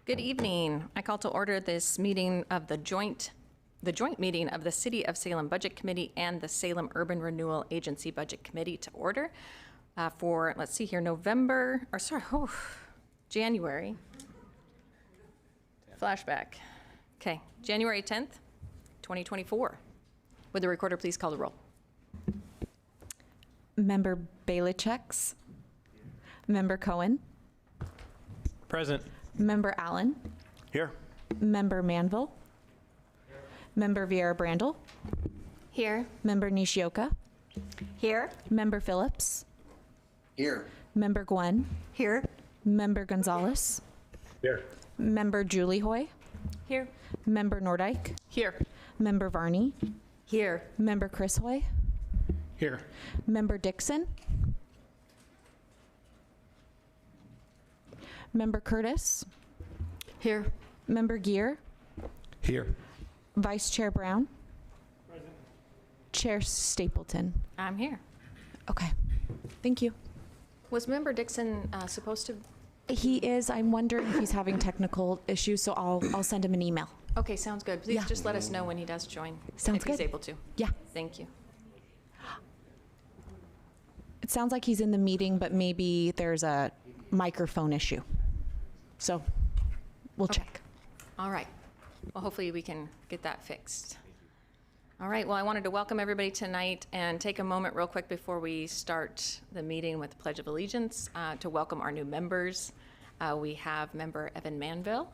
Good evening. I call to order this meeting of the joint meeting of the City of Salem Budget Committee and the Salem Urban Renewal Agency Budget Committee to order for, let's see here, January. Flashback. Okay, January 10th, 2024. Would the recorder please call the roll? Member Belicheks. Member Cohen. Present. Member Allen. Here. Member Manville. Member Vieira Brandel. Here. Member Nishioka. Here. Member Phillips. Here. Member Gwen. Here. Member Gonzalez. Here. Member Julie Hoy. Here. Member Nordike. Here. Member Varney. Here. Member Chris Hoy. Here. Member Dixon. Member Curtis. Here. Member Gear. Here. Vice Chair Brown. Present. Chair Stapleton. I'm here. Okay. Thank you. Was Member Dixon supposed to? He is. I'm wondering if he's having technical issues, so I'll send him an email. Okay, sounds good. Please Yeah. just let us know when he does join. Sounds if he's good. able to. Yeah. Thank you. It sounds like he's in the meeting, but maybe there's a microphone issue. So we'll check. All right. Well, hopefully we can get that fixed. All right. Well, I wanted to welcome everybody tonight and take a moment real quick before we start the meeting with the Pledge of Allegiance to welcome our new members. We have member Evan Manville,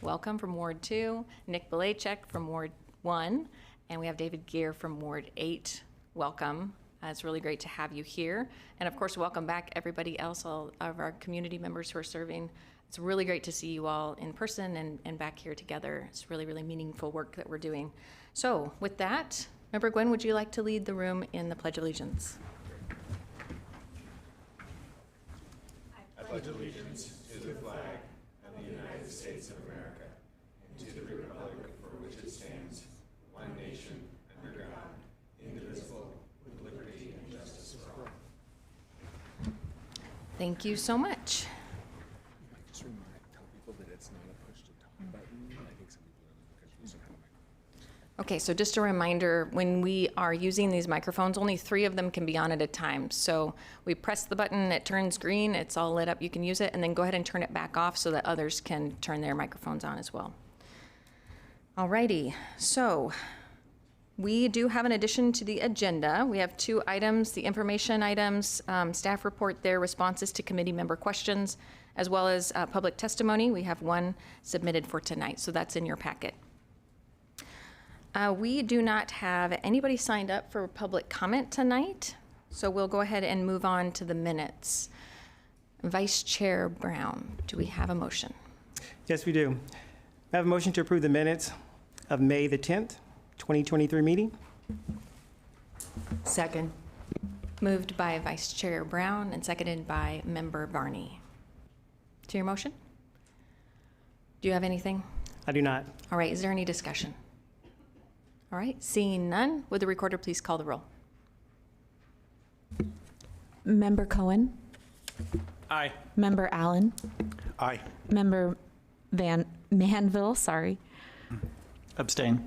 welcome from Ward 2, Nick Belachek from Ward 1, and we have David Gear from Ward 8. Welcome. It's really great to have you here. And of course, welcome back everybody else, all of our community members who are serving. It's really great to see you all in person and back here together. It's really, really meaningful work that we're doing. So with that, Member Gwen, would you like to lead the room in the Pledge of Allegiance? I pledge allegiance to the flag of the United States of America and to the republic for which it stands, one nation, under God, indivisible, with liberty and justice for all. Thank you so much. Just tell people that it's not a push to talk button. I think some people are confused on how to Okay, so just a reminder, when we are using these microphones, only 3 of them can be on at a time. So we press the button, it turns green, it's all lit up, you can use it, and then go ahead and turn it back off so that others can turn their microphones on as well. Alrighty, so we do have an addition to the agenda. We have 2 items, the information items, staff report, their responses to committee member questions, as well as public testimony. We have 1 submitted for tonight, so that's in your packet. We do not have anybody signed up for public comment tonight, so we'll go ahead and move on to the minutes. Vice Chair Brown, do we have a motion? Yes, we do. I have a motion to approve the minutes of May the 10th, 2023 meeting. Second. Moved by Vice Chair Brown and seconded by Member Varney. To your motion? Do you have anything? I do not. All right, is there any discussion? All right, seeing none, would the recorder please call the roll? Member Cohen. Aye. Member Allen. Aye. Member Manville, sorry. Abstain.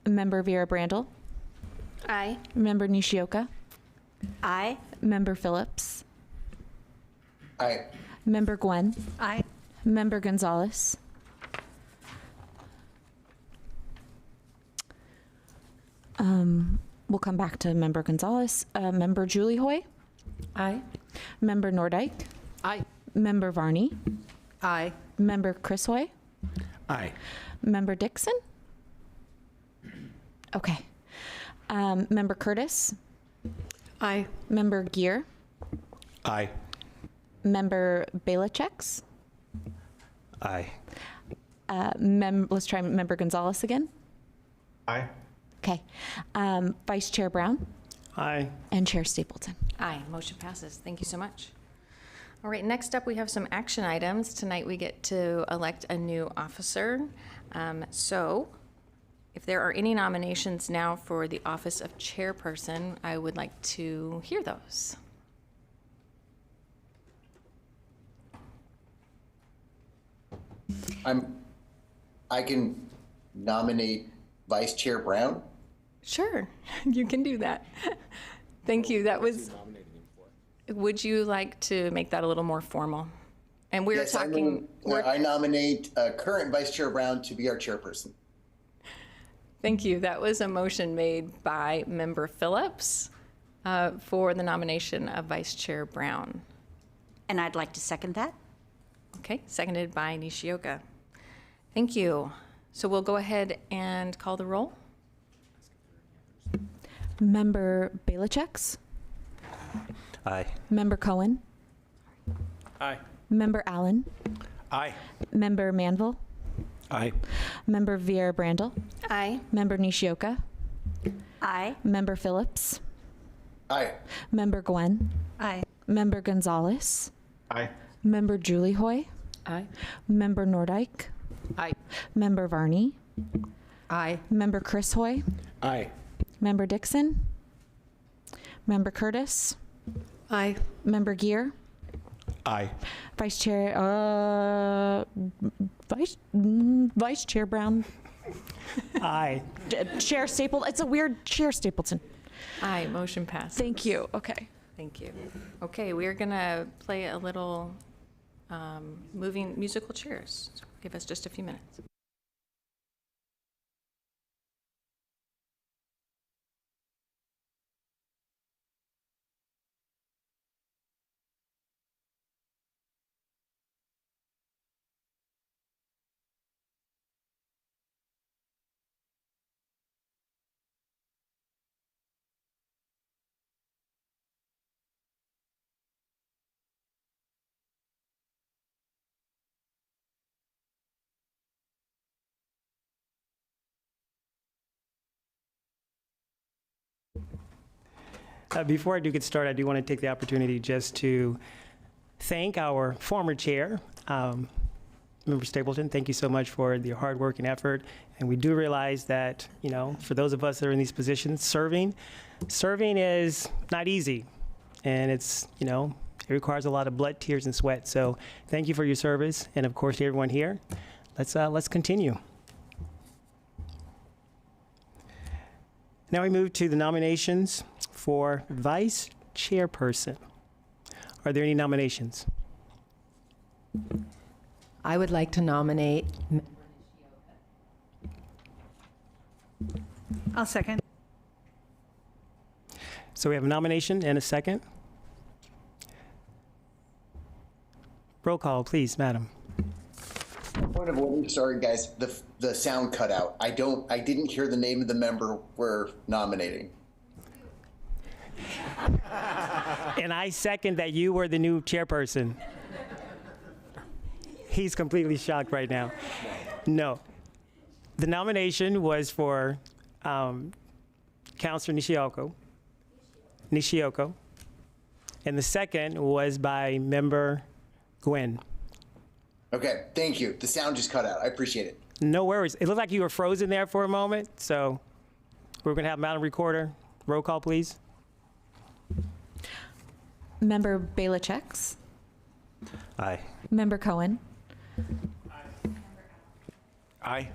Member Vieira Brandel. Aye. Member Nishioka. Aye. Member Phillips. Aye. Member Gwen. Aye. Member Gonzalez. We'll come back to Member Gonzalez. Member Julie Hoy. Aye. Member Nordike. Aye. Member Varney. Aye. Member Chris Hoy. Aye. Member Dixon. Okay. Member Curtis. Aye. Member Gear. Aye. Member Belicheks. Aye. Let's try Member Gonzalez again. Aye. Okay. Vice Chair Brown Aye. and Chair Stapleton. Aye, motion passes. Thank you so much. All right, next up we have some action items. Tonight we get to elect a new officer. So if there are any nominations now for the office of chairperson, I would like to hear those. I can nominate Vice Chair Brown. Sure, you can do that. Thank you. That was, Nominating him for. would you like to make that a little more formal? And we're Yes, talking, I nominate current Vice Chair Brown to be our chairperson. thank you. That was a motion made by Member Phillips for the nomination of Vice Chair Brown. And I'd like to second that. Okay, seconded by Nishioka. Thank you. So we'll go ahead and call the roll. Member Belicheks, Aye. Member Cohen, Aye. Member Allen, Aye. Member Manville, Aye. Member Vieira Brandel, Aye. Member Nishioka, Aye. Member Phillips, Aye. Member Gwen, Aye. Member Gonzalez, Aye. Member Julie Hoy, Aye. Member Nordyke, Aye. Member Varney, Aye. Member Chris Hoy, Aye. Member Dixon, Member Curtis, Aye. Member Gear, Aye. Vice Chair Brown, Aye. Chair Stapleton. It's a weird Chair Stapleton. Aye, motion passes. Thank you. Okay. Thank you. Okay, we're gonna play a little moving musical chairs. So give us just a few minutes. Before I do get started, I do want to take the opportunity just to thank our former chair, Member Stapleton. Thank you so much for your hard work and effort. And we do realize that, you know, for those of us that are in these positions, serving is not easy. And it's, you know, it requires a lot of blood, tears, and sweat. So thank you for your service. And of course, to everyone here, let's continue. Now we move to the nominations for Vice Chairperson. Are there any nominations? I would like to nominate. I'll second. So we have a nomination and a second. Roll call, please, madam. Point of order, sorry guys, the sound cut out. I didn't hear the name of the member we're nominating. And I second that you were the new chairperson. He's completely shocked right now. No. The nomination was for Councilor Nishioka. And the second was by Member Gwen. Okay, thank you. The sound just cut out. I appreciate it. No worries. It looked like you were frozen there for a moment, so we're going to have Madam Recorder. Roll call, please. Member Belicheks, Aye. Member Cohen, Aye.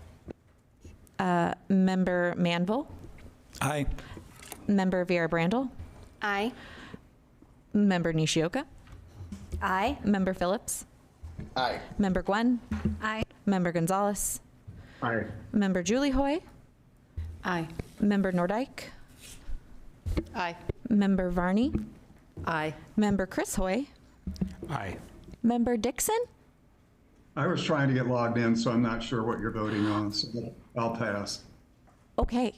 Member Manville, Aye. Member Vieira Brandel, Aye. Member Nishioka, Aye. Member Phillips, Aye. Member Gwen, Aye. Member Gonzalez, Aye. Member Julie Hoy, Aye. Member Nordyke, Aye. Member Varney, Aye. Member Chris Hoy, Aye. Member Dixon, I was trying to get logged in, so I'm not sure what you're voting on, so I'll pass. okay.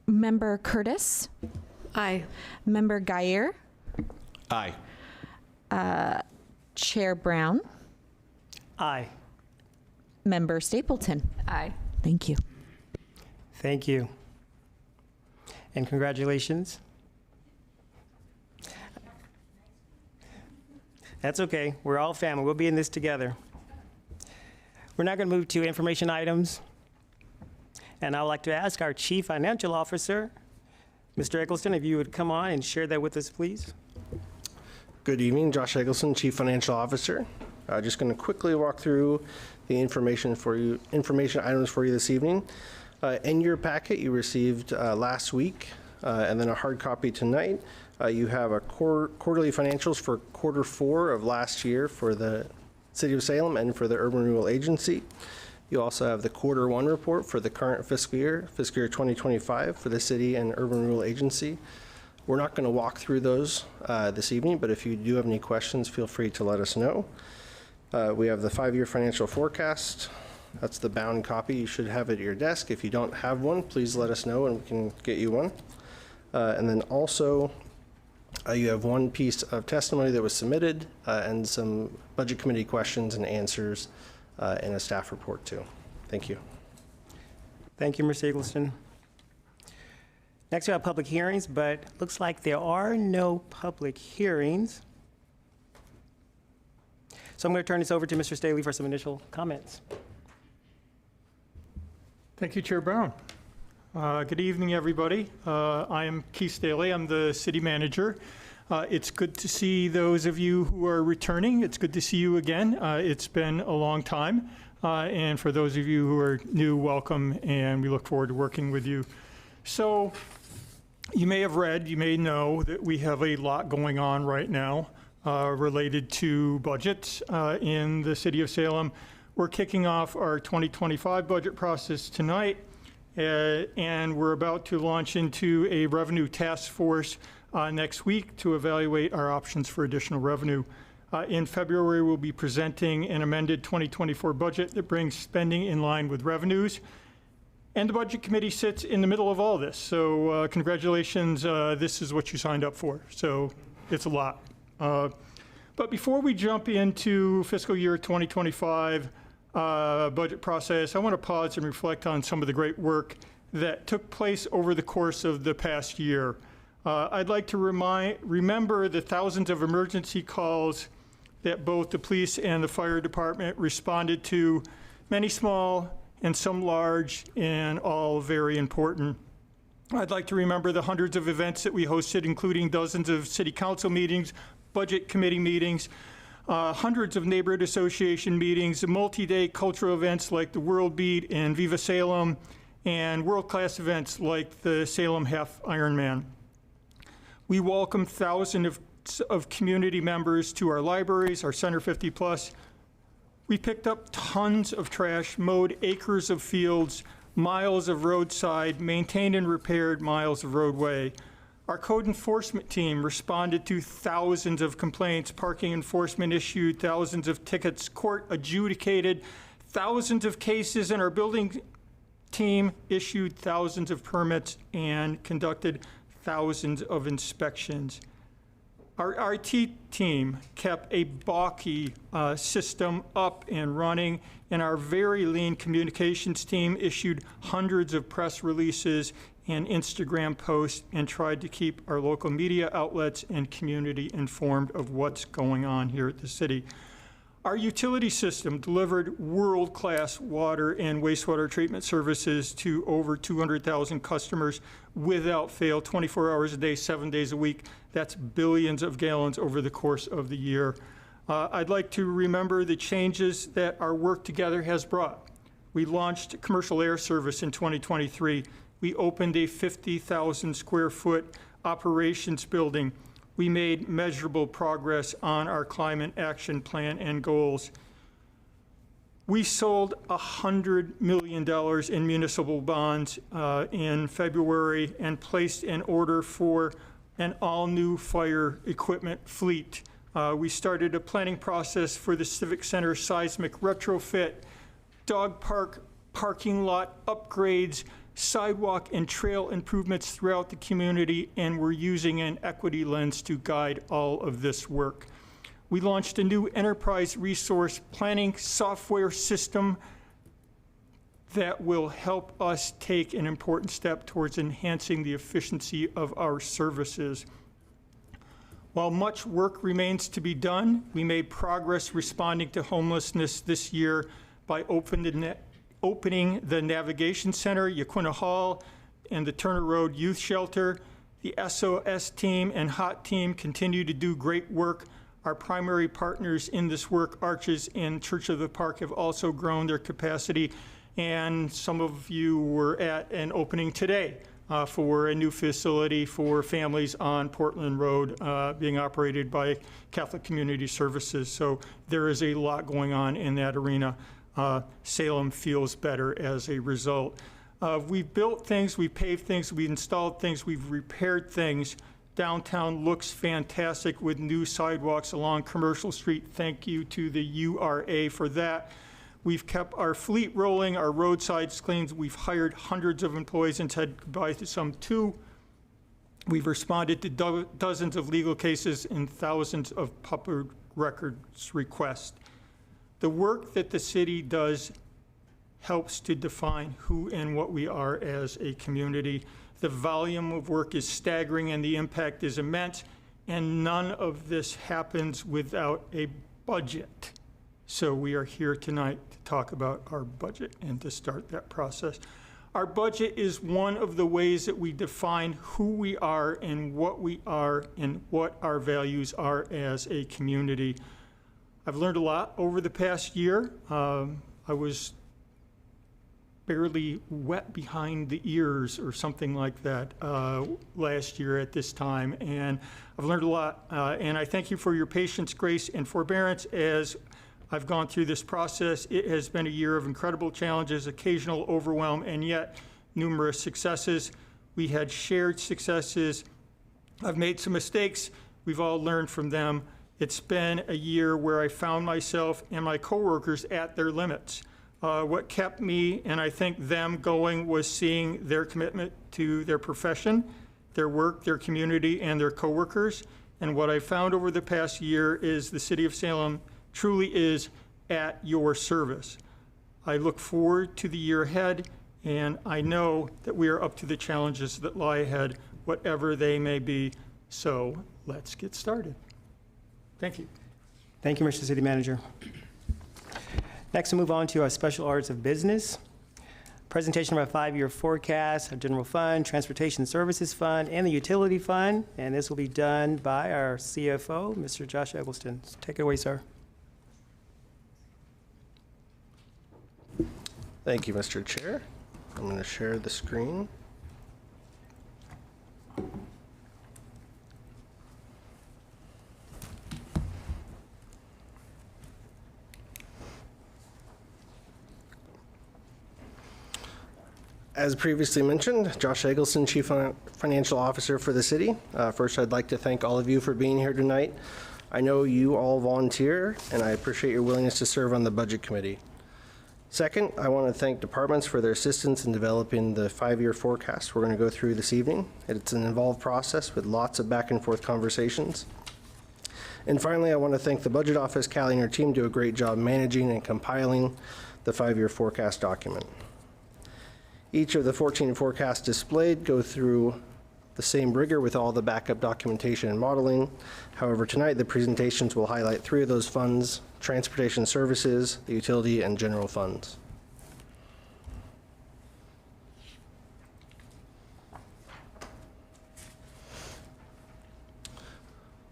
Member Curtis, Aye. Member Gayer, Aye. Chair Brown, Aye. Member Stapleton. Aye. Thank you. Thank you. And congratulations. That's okay. We're all family. We'll be in this together. We're now going to move to information items. And I would like to ask our Chief Financial Officer, Mr. Eggleston, if you would come on and share that with us, please. Good evening, Josh Eggleston, Chief Financial Officer. Just going to quickly walk through the information items for you this evening. In your packet, you received last week, and then a hard copy tonight. You have a quarterly financials for quarter 4 of last year for the City of Salem and for the Urban Renewal Agency. You also have the quarter 1 report for the current fiscal year 2025 for the City and Urban Renewal Agency. We're not going to walk through those this evening, but if you do have any questions, feel free to let us know. We have the 5-year financial forecast. That's the bound copy. You should have it at your desk. If you don't have one, please let us know and we can get you one. And then also, you have one piece of testimony that was submitted and some budget committee questions and answers in a staff report too. Thank you. Thank you, Mr. Eggleston. Next, we have public hearings, but looks like there are no public hearings. So I'm going to turn this over to Mr. Staley for some initial comments. Thank you, Chair Brown. Good evening, everybody. I am Keith Staley. I'm the city manager. It's good to see those of you who are returning. It's good to see you again. It's been a long time. And for those of you who are new, welcome, and we look forward to working with you. So you may have read, you may know that we have a lot going on right now related to budgets in the City of Salem. We're kicking off our 2025 budget process tonight, and we're about to launch into a revenue task force next week to evaluate our options for additional revenue. In February, we'll be presenting an amended 2024 budget that brings spending in line with revenues. And the Budget Committee sits in the middle of all this. So congratulations, this is what you signed up for. So it's a lot. But before we jump into fiscal year 2025 budget process, I want to pause and reflect on some of the great work that took place over the course of the past year. I'd like to remember the thousands of emergency calls that both the police and the fire department responded to, many small and some large, and all very important. I'd like to remember the hundreds of events that we hosted, including dozens of city council meetings, budget committee meetings, hundreds of neighborhood association meetings, multi-day cultural events like the World Beat and Viva Salem, and world-class events like the Salem Half Ironman. We welcomed thousands of community members to our libraries, our Center 50 Plus. We picked up tons of trash, mowed acres of fields, miles of roadside, maintained and repaired miles of roadway. Our code enforcement team responded to thousands of complaints. Parking enforcement issued thousands of tickets. Court adjudicated thousands of cases, and our building team issued thousands of permits and conducted thousands of inspections. Our IT team kept a balky system up and running, and our very lean communications team issued hundreds of press releases and Instagram posts and tried to keep our local media outlets and community informed of what's going on here at the city. Our utility system delivered world-class water and wastewater treatment services to over 200,000 customers without fail, 24 hours a day, 7 days a week. That's billions of gallons over the course of the year. I'd like to remember the changes that our work together has brought. We launched commercial air service in 2023. We opened a 50,000 square foot operations building. We made measurable progress on our climate action plan and goals. We sold $100 million in municipal bonds in February and placed an order for an all-new fire equipment fleet. We started a planning process for the Civic Center seismic retrofit, dog park parking lot upgrades, sidewalk and trail improvements throughout the community, and we're using an equity lens to guide all of this work. We launched a new enterprise resource planning software system that will help us take an important step towards enhancing the efficiency of our services. While much work remains to be done, we made progress responding to homelessness this year by opening the Navigation Center, Yaquina Hall, and the Turner Road Youth Shelter. The SOS team and HOT team continue to do great work Our primary partners in this work, Arches and Church of the Park, have also grown their capacity, and some of you were at an opening today for a new facility for families on Portland Road being operated by Catholic Community Services. So there is a lot going on in that arena. Salem feels better as a result. We've built things, we've paved things, we've installed things, we've repaired things. Downtown looks fantastic with new sidewalks along Commercial Street. Thank you to the URA for that. We've kept our fleet rolling, our roadsides clean. We've hired hundreds of employees and said goodbye to some too. We've responded to dozens of legal cases and thousands of public records requests. The work that the city does helps to define who and what we are as a community. The volume of work is staggering and the impact is immense, and none of this happens without a budget. So we are here tonight to talk about our budget and to start that process. Our budget is one of the ways that we define who we are and what our values are as a community. I've learned a lot over the past year. I was barely wet behind the ears or something like that last year at this time, and I've learned a lot. And I thank you for your patience, grace, and forbearance as I've gone through this process. It has been a year of incredible challenges, occasional overwhelm, and yet numerous successes. We had shared successes. I've made some mistakes. We've all learned from them. It's been a year where I found myself and my coworkers at their limits. What kept me, and I think them, going was seeing their commitment to their profession, their work, their community, and their coworkers. And what I found over the past year is the City of Salem truly is at your service. I look forward to the year ahead, and I know that we are up to the challenges that lie ahead, whatever they may be. So let's get started. Thank you. Thank you, Mr. City Manager. Next, we'll move on to our special orders of business. Presentation of our 5-year forecast, our general fund, transportation services fund, and the utility fund. And this will be done by our CFO, Mr. Josh Eggleston. Take it away, sir. Thank you, Mr. Chair. I'm going to share the screen. As previously mentioned, Josh Eggleston, Chief Financial Officer for the city. First, I'd like to thank all of you for being here tonight. I know you all volunteer, and I appreciate your willingness to serve on the Budget Committee. Second, I want to thank departments for their assistance in developing the 5-year forecast we're going to go through this evening. It's an involved process with lots of back and forth conversations. And finally, I want to thank the Budget Office. Callie and her team do a great job managing and compiling the 5-year forecast document. Each of the 14 forecasts displayed go through the same rigor with all the backup documentation and modeling. However, tonight the presentations will highlight 3 of those funds: transportation services, the utility, and general funds.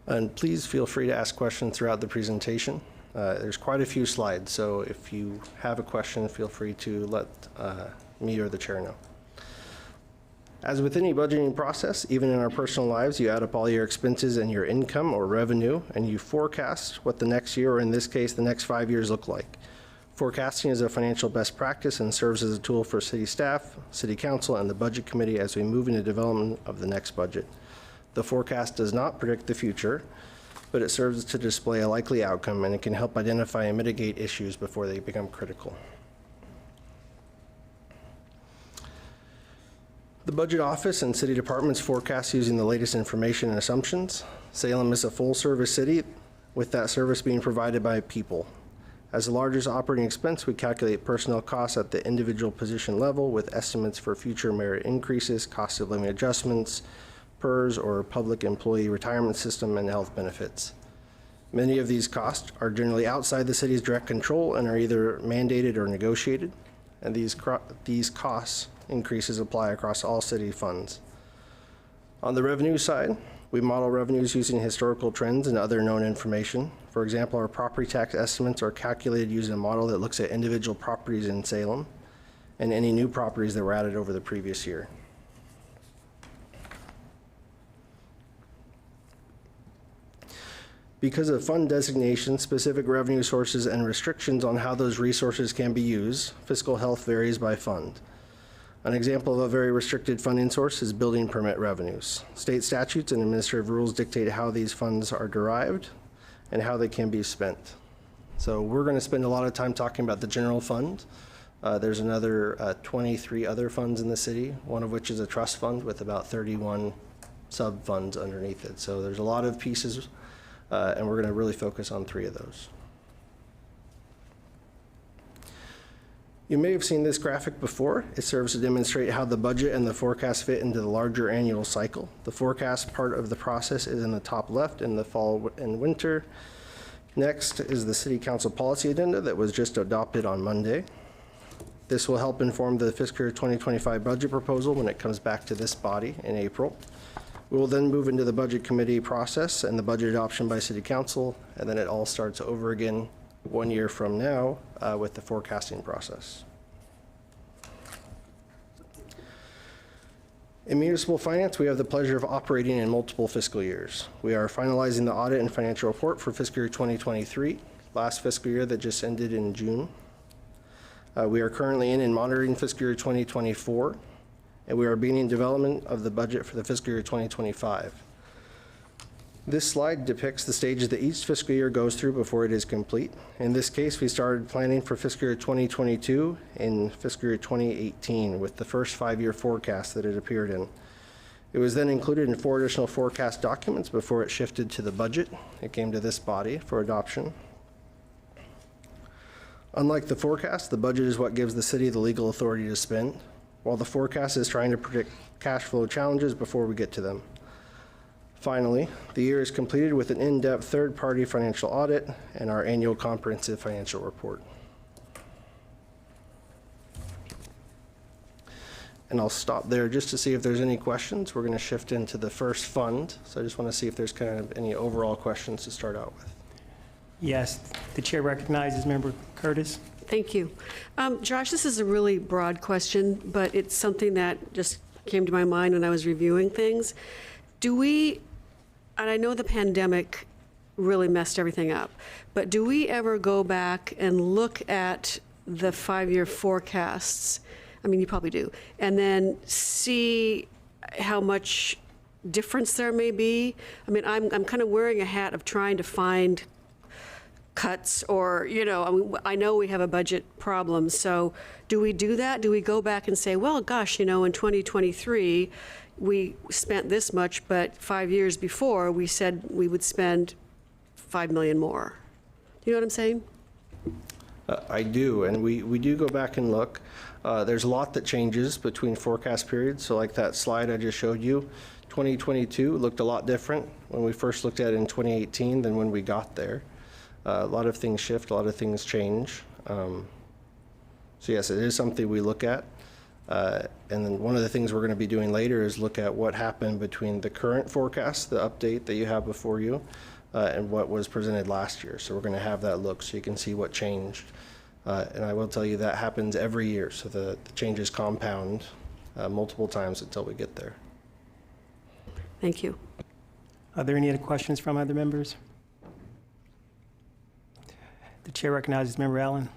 And please feel free to ask questions throughout the presentation. There's quite a few slides, so if you have a question, feel free to let me or the chair know. As with any budgeting process, even in our personal lives, you add up all your expenses and your income or revenue, and you forecast what the next year, or in this case, the next 5 years look like. Forecasting is a financial best practice and serves as a tool for city staff, city council, and the budget committee as we move into development of the next budget. The forecast does not predict the future, but it serves to display a likely outcome, and it can help identify and mitigate issues before they become critical. The Budget Office and city departments forecast using the latest information and assumptions. Salem is a full-service city, with that service being provided by people. As the largest operating expense, we calculate personnel costs at the individual position level with estimates for future merit increases, cost of living adjustments, PERS or public employee retirement system, and health benefits. Many of these costs are generally outside the city's direct control and are either mandated or negotiated, and these costs increases apply across all city funds. On the revenue side, We model revenues using historical trends and other known information. For example, our property tax estimates are calculated using a model that looks at individual properties in Salem and any new properties that were added over the previous year. Because of fund designation, specific revenue sources, and restrictions on how those resources can be used, fiscal health varies by fund. An example of a very restricted funding source is building permit revenues. State statutes and administrative rules dictate how these funds are derived and how they can be spent. So we're going to spend a lot of time talking about the general fund. There's another 23 other funds in the city, one of which is a trust fund with about 31 sub-funds underneath it. So there's a lot of pieces, and we're going to really focus on 3 of those. You may have seen this graphic before. It serves to demonstrate how the budget and the forecast fit into the larger annual cycle. The forecast part of the process is in the top left in the fall and winter. Next is the City Council policy agenda that was just adopted on Monday. This will help inform the fiscal year 2025 budget proposal when it comes back to this body in April. We will then move into the budget committee process and the budget adoption by City Council, and then it all starts over again 1 year from now with the forecasting process. In municipal finance, we have the pleasure of operating in multiple fiscal years. We are finalizing the audit and financial report for fiscal year 2023, last fiscal year that just ended in June. We are currently in and monitoring fiscal year 2024, and we are beginning development of the budget for the fiscal year 2025. This slide depicts the stages that each fiscal year goes through before it is complete. In this case, we started planning for fiscal year 2022 in fiscal year 2018 with the first 5-year forecast that it appeared in. It was then included in 4 additional forecast documents before it shifted to the budget. It came to this body for adoption. Unlike the forecast, the budget is what gives the city the legal authority to spend, while the forecast is trying to predict cash flow challenges before we get to them. Finally, the year is completed with an in-depth third-party financial audit and our annual comprehensive financial report. And I'll stop there just to see if there's any questions. We're going to shift into the first fund. So I just want to see if there's kind of any overall questions to start out with. Yes, the chair recognizes Member Curtis. Thank you. Josh, this is a really broad question, but it's something that just came to my mind when I was reviewing things. Do we, and I know the pandemic really messed everything up, but do we ever go back and look at the 5-year forecasts? I mean, you probably do. And then see how much difference there may be? I mean, I'm kind of wearing a hat of trying to find cuts or, you know, I know we have a budget problem. So do we do that? Do we go back and say, well, gosh, you know, in 2023, we spent this much, but 5 years before we said we would spend $5 million more. Do you know what I'm saying? I do, and we do go back and look. There's a lot that changes between forecast periods. So like that slide I just showed you, 2022 looked a lot different when we first looked at it in 2018 than when we got there. A lot of things shift, a lot of things change. So yes, it is something we look at. And then one of the things we're going to be doing later is look at what happened between the current forecast, the update that you have before you, and what was presented last year. So we're going to have that look so you can see what changed. And I will tell you that happens every year. So the changes compound multiple times until we get there. Thank you. Are there any other questions from other members? The chair recognizes Member Allen.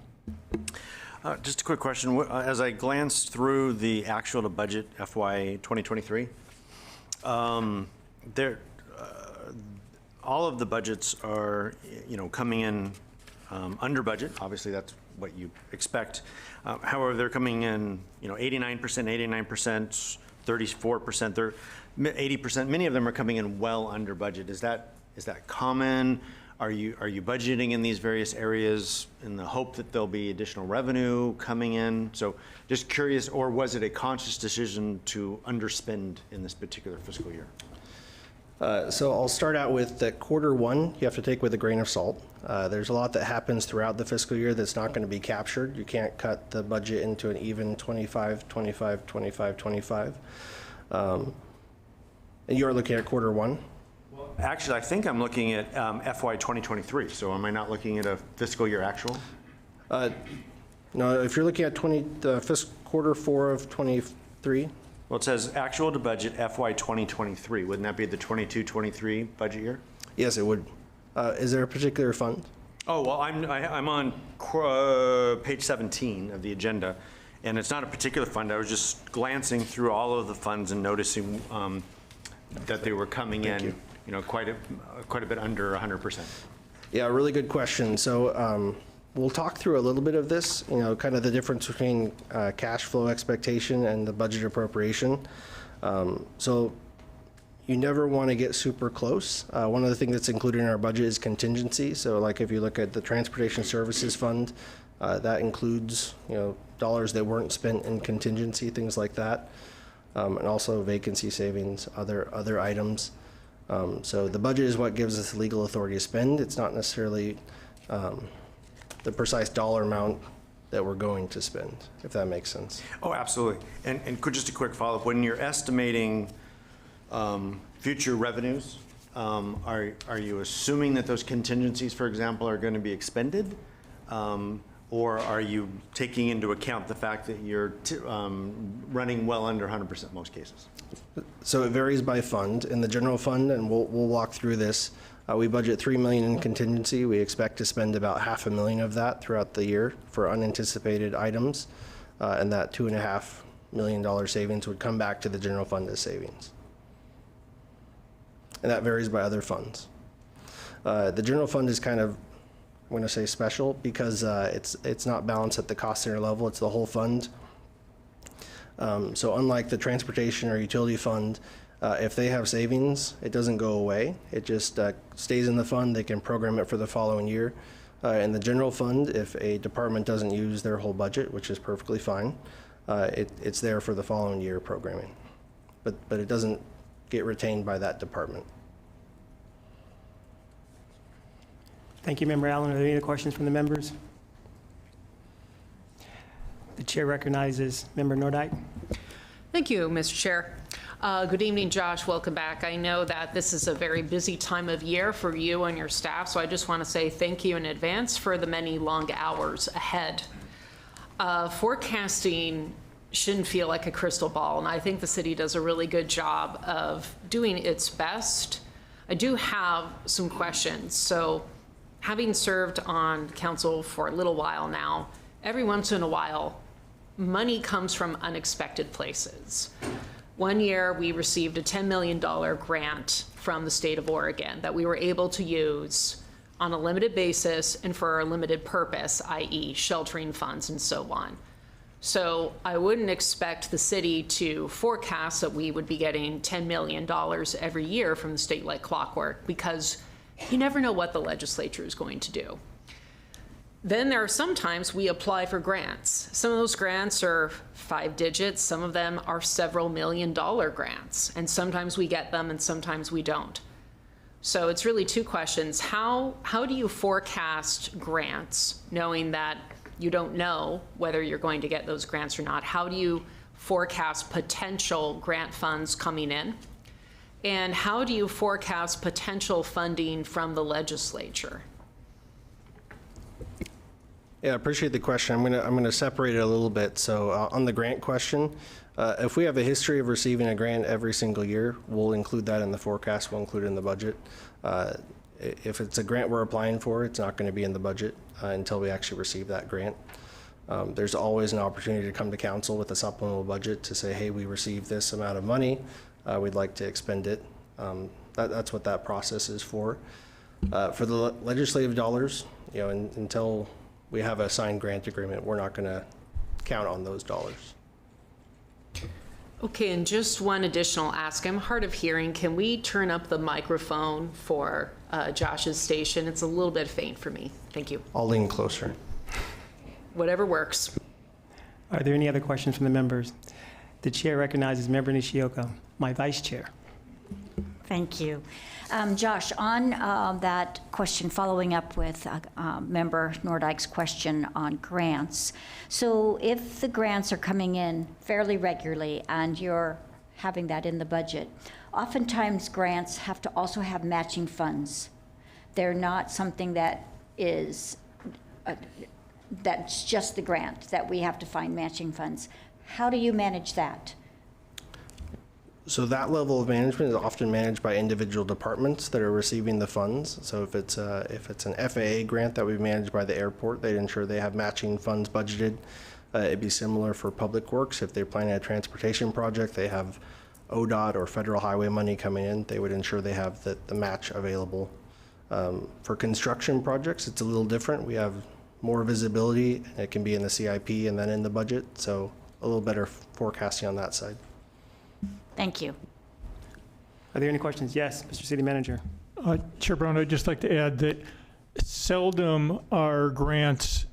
Just a quick question. As I glanced through the actual to budget FY 2023, all of the budgets are, you know, coming in under budget. Obviously, that's what you expect. However, they're coming in, you know, 89%, 89%, 34%, 80%. Many of them are coming in well under budget. Is that common? Are you budgeting in these various areas in the hope that there'll be additional revenue coming in? So just curious, or was it a conscious decision to underspend in this particular fiscal year? So I'll start out with that Q1 you have to take with a grain of salt. There's a lot that happens throughout the fiscal year that's not going to be captured. You can't cut the budget into an even 25, 25, 25, 25. And you're looking at Q1? actually, I think I'm looking at FY 2023, so am I not looking at a fiscal year actual? No, if you're looking at the fiscal Q4 of 23, Well, it says actual to budget FY 2023. Wouldn't that be the 22-23 budget year? yes, it would. Is there a particular fund? Oh, well, I'm on page 17 of the agenda, and it's not a particular fund. I was just glancing through all of the funds and noticing that they were coming in, quite a bit under 100%. Yeah, really good question. So we'll talk through a little bit of this, kind of the difference between cash flow expectation and the budget appropriation. So you never want to get super close. One of the things that's included in our budget is contingency. So like if you look at the Transportation Services Fund, that includes, dollars that weren't spent in contingency, things like that. And also vacancy savings, other items. So the budget is what gives us the legal authority to spend. It's not necessarily the precise dollar amount that we're going to spend, if that makes sense. Oh, absolutely. And just a quick follow-up. When you're estimating future revenues, are you assuming that those contingencies, for example, are going to be expended? Or are you taking into account the fact that you're running well under 100% in most cases? So it varies by fund. In the general fund, and we'll walk through this, we budget $3 million in contingency. We expect to spend about $500,000 of that throughout the year for unanticipated items, and that $2.5 million savings would come back to the general fund as savings. And that varies by other funds. The general fund is kind of, I'm going to say special because it's not balanced at the cost center level. It's the whole fund. So unlike the transportation or utility fund, if they have savings, it doesn't go away. It just stays in the fund. They can program it for the following year. In the general fund, if a department doesn't use their whole budget, which is perfectly fine, it's there for the following year programming. But it doesn't get retained by that department. Thank you, Member Allen. Are there any other questions from the members? The chair recognizes Member Nordike. Thank you, Mr. Chair. Good evening, Josh. Welcome back. I know that this is a very busy time of year for you and your staff, so I just want to say thank you in advance for the many long hours ahead. Forecasting shouldn't feel like a crystal ball, and I think the city does a really good job of doing its best. I do have some questions. So, having served on council for a little while now, every once in a while, money comes from unexpected places. One year, we received a $10 million grant from the state of Oregon that we were able to use on a limited basis and for a limited purpose, i.e. sheltering funds and so on. So I wouldn't expect the city to forecast that we would be getting $10 million every year from the state like clockwork, because you never know what the legislature is going to do. Then there are sometimes we apply for grants. Some of those grants are 5 digits, some of them are several $1 million grants, and sometimes we get them and sometimes we don't. So it's really two questions. How do you forecast grants knowing that you don't know whether you're going to get those grants or not? How do you forecast potential grant funds coming in? And how do you forecast potential funding from the legislature? Yeah, I appreciate the question. I'm gonna separate it a little bit. So on the grant question, if we have a history of receiving a grant every single year, we'll include that in the forecast. We'll include it in the budget. If it's a grant we're applying for, it's not going to be in the budget until we actually receive that grant. There's always an opportunity to come to council with a supplemental budget to say, hey, we received this amount of money. We'd like to expend it. That's what that process is for. For the legislative dollars, until we have a signed grant agreement, we're not going to count on those dollars. Okay, and just one additional ask. I'm hard of hearing. Can we turn up the microphone for Josh's station? It's a little bit faint for me. Thank you. I'll lean closer. Whatever works. Are there any other questions from the members? The chair recognizes Member Nishioka, my vice chair. Thank you. Josh, on that question, following up with Member Nordike's question on grants. So if the grants are coming in fairly regularly and you're having that in the budget, oftentimes grants have to also have matching funds. They're not something that is, that's just the grant, that we have to find matching funds. How do you manage that? So that level of management is often managed by individual departments that are receiving the funds. So if it's an FAA grant that we manage by the airport, they'd ensure they have matching funds budgeted. It'd be similar for public works. If they're planning a transportation project, they have ODOT or federal highway money coming in, they would ensure they have the match available. For construction projects, it's a little different. We have more visibility. It can be in the CIP and then in the budget, so a little better forecasting on that side. Thank you. Are there any questions? Yes, Mr. City Manager. Chair Brown, I'd just like to add that seldom are grants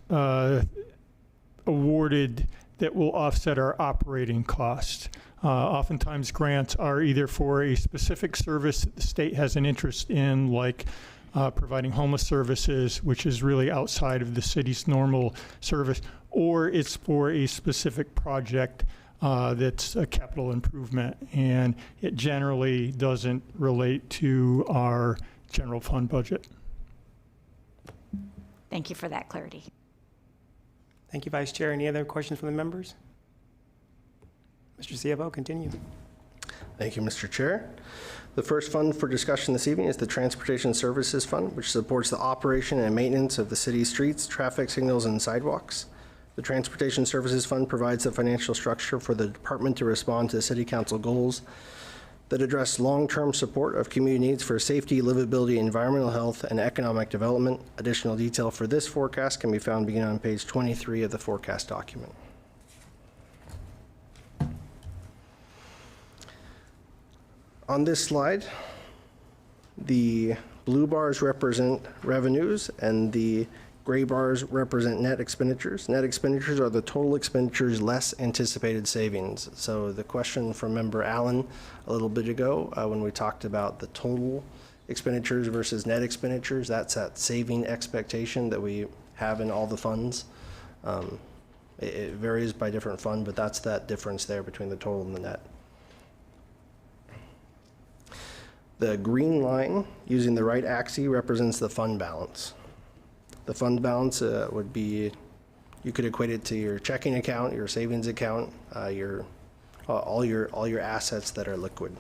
awarded that will offset our operating costs. Oftentimes grants are either for a specific service that the state has an interest in, like providing homeless services, which is really outside of the city's normal service, or it's for a specific project that's a capital improvement, and it generally doesn't relate to our general fund budget. Thank you for that clarity. Thank you, Vice Chair. Any other questions from the members? Mr. CFO, continue. Thank you, Mr. Chair. The first fund for discussion this evening is the Transportation Services Fund, which supports the operation and maintenance of the city's streets, traffic signals, and sidewalks. The Transportation Services Fund provides the financial structure for the department to respond to City Council goals that address long-term support of community needs for safety, livability, environmental health, and economic development. Additional detail for this forecast can be found beginning on page 23 of the forecast document. On this slide, the blue bars represent revenues and the gray bars represent net expenditures. Net expenditures are the total expenditures less anticipated savings. So the question from Member Allen a little bit ago, when we talked about the total expenditures versus net expenditures, that's that saving expectation that we have in all the funds. It varies by different fund, but that's that difference there between the total and the net. The green line using the right axis represents the fund balance. The fund balance would be, you could equate it to your checking account, your savings account, all your assets that are liquid.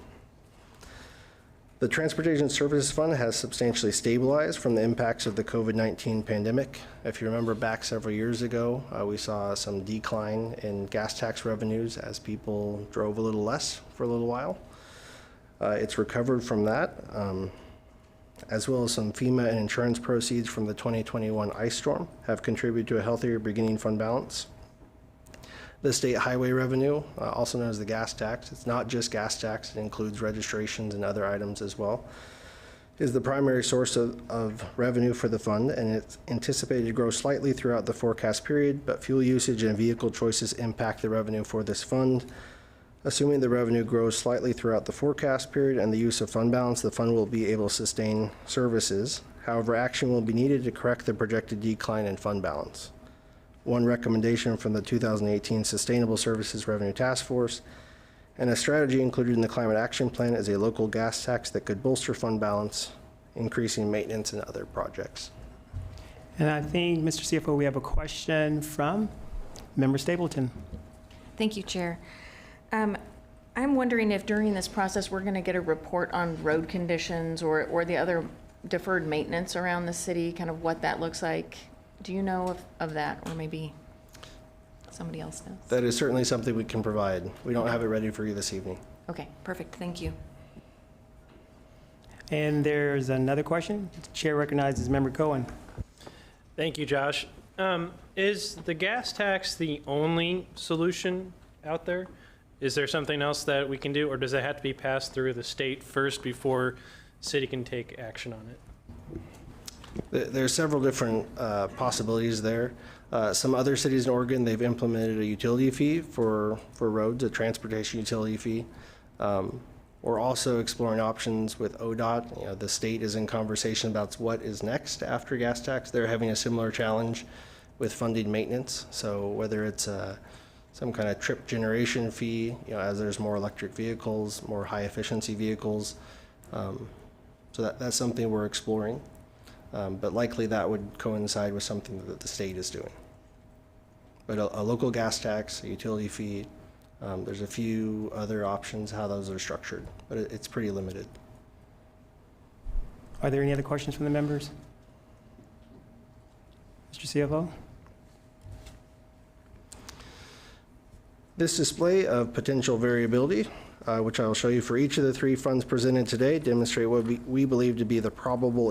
The Transportation Services Fund has substantially stabilized from the impacts of the COVID-19 pandemic. If you remember back several years ago, we saw some decline in gas tax revenues as people drove a little less for a little while. It's recovered from that, as well as some FEMA and insurance proceeds from the 2021 ice storm have contributed to a healthier beginning fund balance. The state highway revenue, also known as the gas tax, it's not just gas tax, it includes registrations and other items as well, is the primary source of revenue for the fund, and it's anticipated to grow slightly throughout the forecast period, but fuel usage and vehicle choices impact the revenue for this fund. Assuming the revenue grows slightly throughout the forecast period and the use of fund balance, the fund will be able to sustain services. However, action will be needed to correct the projected decline in fund balance. One recommendation from the 2018 Sustainable Services Revenue Task Force and a strategy included in the Climate Action Plan is a local gas tax that could bolster fund balance, increasing maintenance and other projects. And I think, Mr. CFO, we have a question from Member Stapleton. Thank you, Chair. I'm wondering if during this process, we're going to get a report on road conditions or the other deferred maintenance around the city, kind of what that looks like. Do you know of that, or maybe somebody else does? That is certainly something we can provide. We don't have it ready for you this evening. Okay, perfect. Thank you. And there's another question. The chair recognizes Member Cohen. Thank you, Josh. Is the gas tax the only solution out there? Is there something else that we can do, or does it have to be passed through the state first before city can take action on it? There's several different possibilities there. Some other cities in Oregon, they've implemented a utility fee for roads, a transportation utility fee. We're also exploring options with ODOT. You know, the state is in conversation about what is next after gas tax. They're having a similar challenge with funding maintenance. So whether it's some kind of trip generation fee, as there's more electric vehicles, more high efficiency vehicles. So that's something we're exploring. But likely that would coincide with something that the state is doing. But a local gas tax, a utility fee, there's a few other options how those are structured, but it's pretty limited. Are there any other questions from the members? Mr. CFO? This display of potential variability, which I will show you for each of the three funds presented today, demonstrate what we believe to be the probable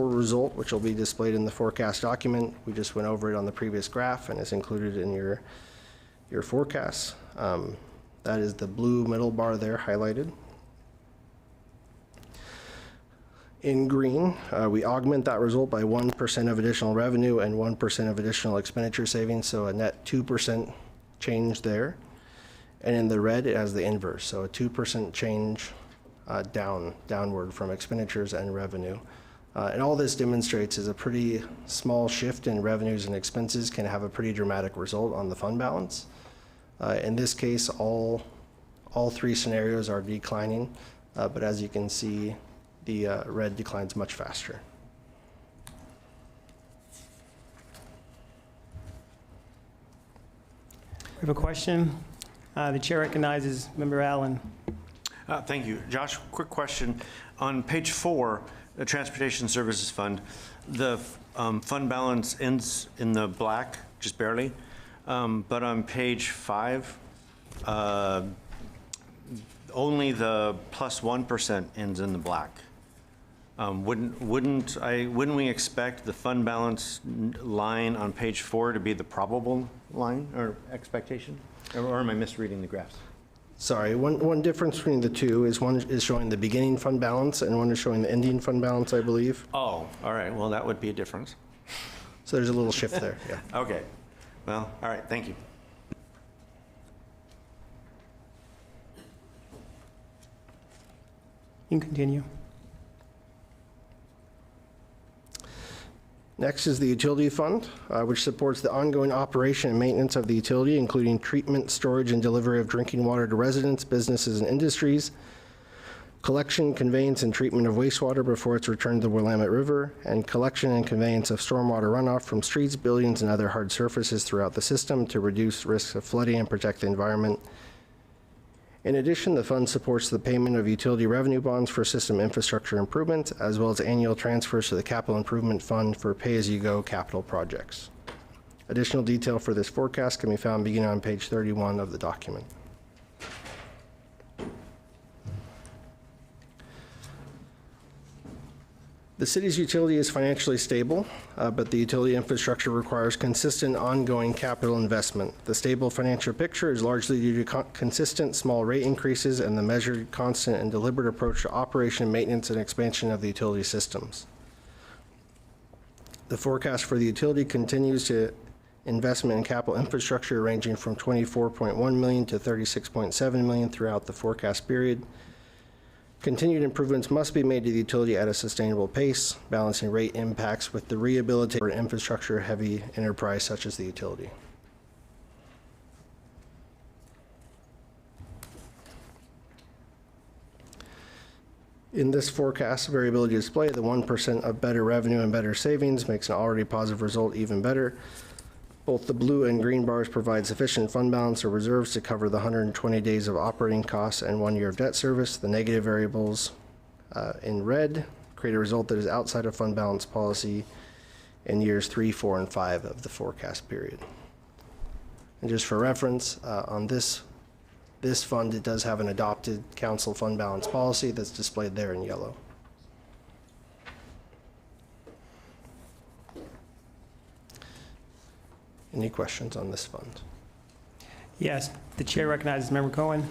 result, which will be displayed in the forecast document. We just went over it on the previous graph and is included in your forecast. That is the blue middle bar there highlighted. In green, we augment that result by 1% of additional revenue and 1% of additional expenditure savings, so a net 2% change there. And in the red, it has the inverse, so a 2% change downward from expenditures and revenue. And all this demonstrates is a pretty small shift in revenues and expenses can have a pretty dramatic result on the fund balance. In this case, all three scenarios are declining, but as you can see, the red declines much faster. We have a question. The chair recognizes Member Allen. Thank you. Josh, quick question. On page 4, the Transportation Services Fund, the fund balance ends in the black, just barely. But on page 5, only the plus 1% ends in the black. Wouldn't we expect the fund balance line on page 4 to be the probable line or expectation? Or am I misreading the graphs? Sorry, one difference between the two is one is showing the beginning fund balance and one is showing the ending fund balance, I believe. Oh, all right. Well, that would be a difference. So there's a little shift there, yeah. Okay. Well, all right. Thank you. You can continue. Next is the utility fund, which supports the ongoing operation and maintenance of the utility, including treatment, storage, and delivery of drinking water to residents, businesses, and industries, collection, conveyance, and treatment of wastewater before it's returned to the Willamette River, and collection and conveyance of stormwater runoff from streets, buildings, and other hard surfaces throughout the system to reduce risks of flooding and protect the environment. In addition, the fund supports the payment of utility revenue bonds for system infrastructure improvements, as well as annual transfers to the Capital Improvement Fund for pay-as-you-go capital projects. Additional detail for this forecast can be found beginning on page 31 of the document. The city's utility is financially stable, but the utility infrastructure requires consistent ongoing capital investment. The stable financial picture is largely due to consistent small rate increases and the measured, constant, and deliberate approach to operation, maintenance, and expansion of the utility systems. The forecast for the utility continues to investment in capital infrastructure ranging from $24.1 million to $36.7 million throughout the forecast period. Continued improvements must be made to the utility at a sustainable pace, balancing rate impacts with the rehabilitation of an infrastructure-heavy enterprise such as the utility. In this forecast variability display, the 1% of better revenue and better savings makes an already positive result even better. Both the blue and green bars provide sufficient fund balance or reserves to cover the 120 days of operating costs and 1 year of debt service. The negative variables in red create a result that is outside of fund balance policy in years 3, 4, and 5 of the forecast period. And just for reference, on this fund, it does have an adopted council fund balance policy that's displayed there in yellow. Any questions on this fund? Yes, the chair recognizes Member Cohen.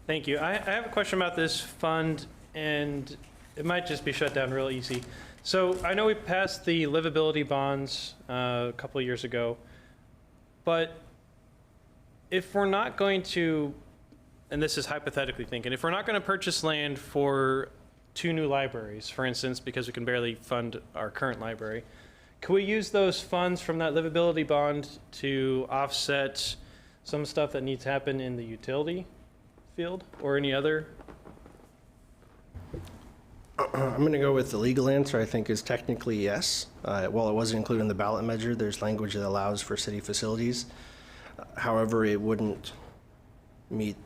Thank you. I have a question about this fund, and it might just be shut down real easy. So I know we passed the livability bonds a couple of years ago, but if we're not going to, and this is hypothetically thinking, if we're not going to purchase land for 2 new libraries, for instance, because we can barely fund our current library, Could we use those funds from that livability bond to offset some stuff that needs to happen in the utility field or any other? I'm going to go with the legal answer, I think, is technically yes. While it wasn't included in the ballot measure, there's language that allows for city facilities. However, it wouldn't meet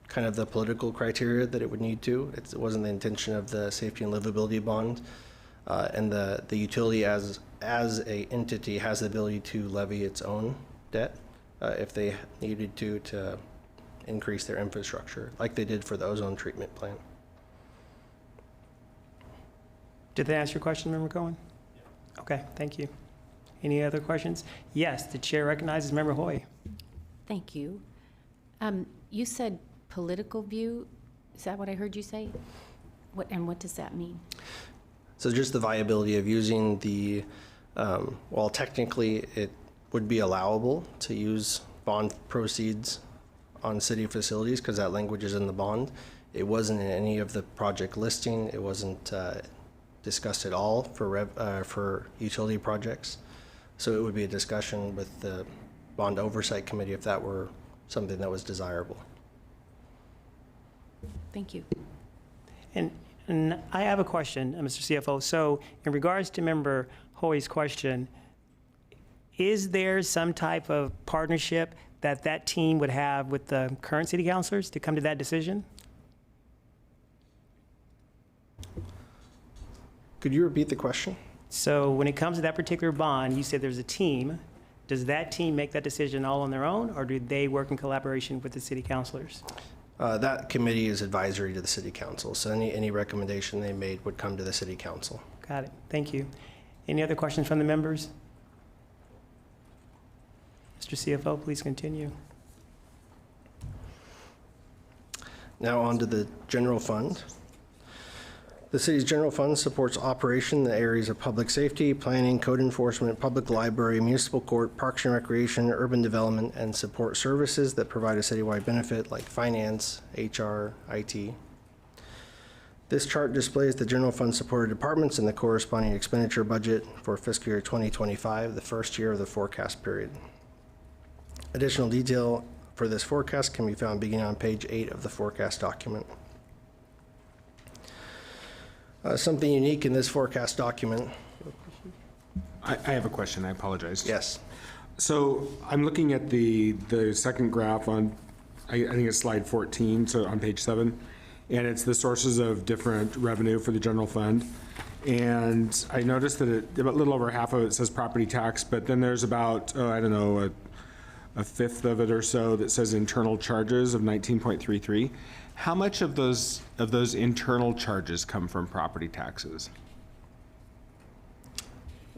kind of the political criteria that it would need to. It wasn't the intention of the safety and livability bond. And the utility as a entity has the ability to levy its own debt if they needed to increase their infrastructure, like they did for the ozone treatment plant. Did that answer your question, Member Cohen? Okay, thank you. Any other questions? Yes, the chair recognizes Member Hoy. Thank you. You said political view. Is that what I heard you say? What does that mean? So just the viability of using the, well, technically it would be allowable to use bond proceeds on city facilities because that language is in the bond. It wasn't in any of the project listing. It wasn't discussed at all for utility projects. So it would be a discussion with the bond oversight committee if that were something that was desirable. Thank you. And I have a question, Mr. CFO. So in regards to Member Hoy's question, is there some type of partnership that that team would have with the current city councilors to come to that decision? Could you repeat the question? So when it comes to that particular bond, you said there's a team. Does that team make that decision all on their own, or do they work in collaboration with the city councilors? That committee is advisory to the city council, so any recommendation they made would come to the city council. Got it. Thank you. Any other questions from the members? Mr. CFO, please continue. Now on to the general fund. The city's general fund supports operation in the areas of public safety, planning, code enforcement, public library, municipal court, parks and recreation, urban development, and support services that provide a citywide benefit like finance, HR, IT. This chart displays the general fund supported departments and the corresponding expenditure budget for fiscal year 2025, the first year of the forecast period. Additional detail for this forecast can be found beginning on page 8 of the forecast document. Something unique in this forecast document. I have a question, I apologize. Yes. So I'm looking at the second graph on, I think it's slide 14, so on page 7, and it's the sources of different revenue for the general fund. And I noticed that a little over half of it says property tax, but then there's about, I don't know, a fifth of it or so that says internal charges of 19.33. How much of those internal charges come from property taxes?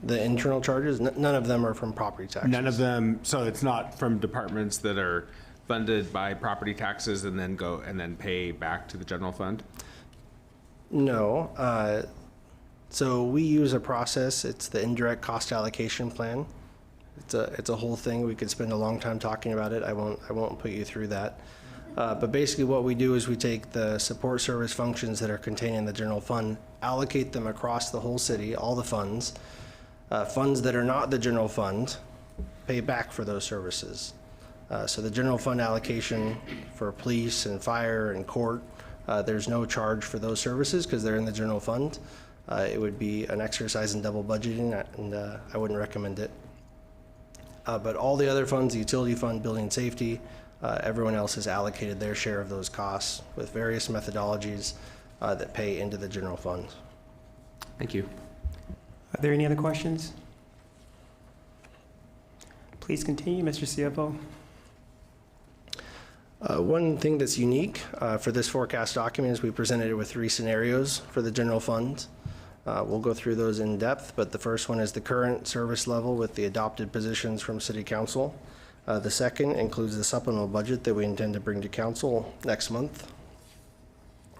The internal charges, none of them are from property taxes. None of them, so it's not from departments that are funded by property taxes and then pay back to the general fund? No. So we use a process, it's the indirect cost allocation plan. It's a whole thing. We could spend a long time talking about it. I won't put you through that. But basically what we do is we take the support service functions that are contained in the general fund, allocate them across the whole city, all the funds. Funds that are not the general fund pay back for those services. So the general fund allocation for police and fire and court, there's no charge for those services because they're in the general fund. It would be an exercise in double budgeting, and I wouldn't recommend it. But all the other funds, the utility fund, building safety, everyone else has allocated their share of those costs with various methodologies that pay into the general fund. Thank you. Are there any other questions? Please continue, Mr. CFO. One thing that's unique for this forecast document is we presented it with 3 scenarios for the general fund. We'll go through those in depth, but the first one is the current service level with the adopted positions from City Council. The second includes the supplemental budget that we intend to bring to Council next month.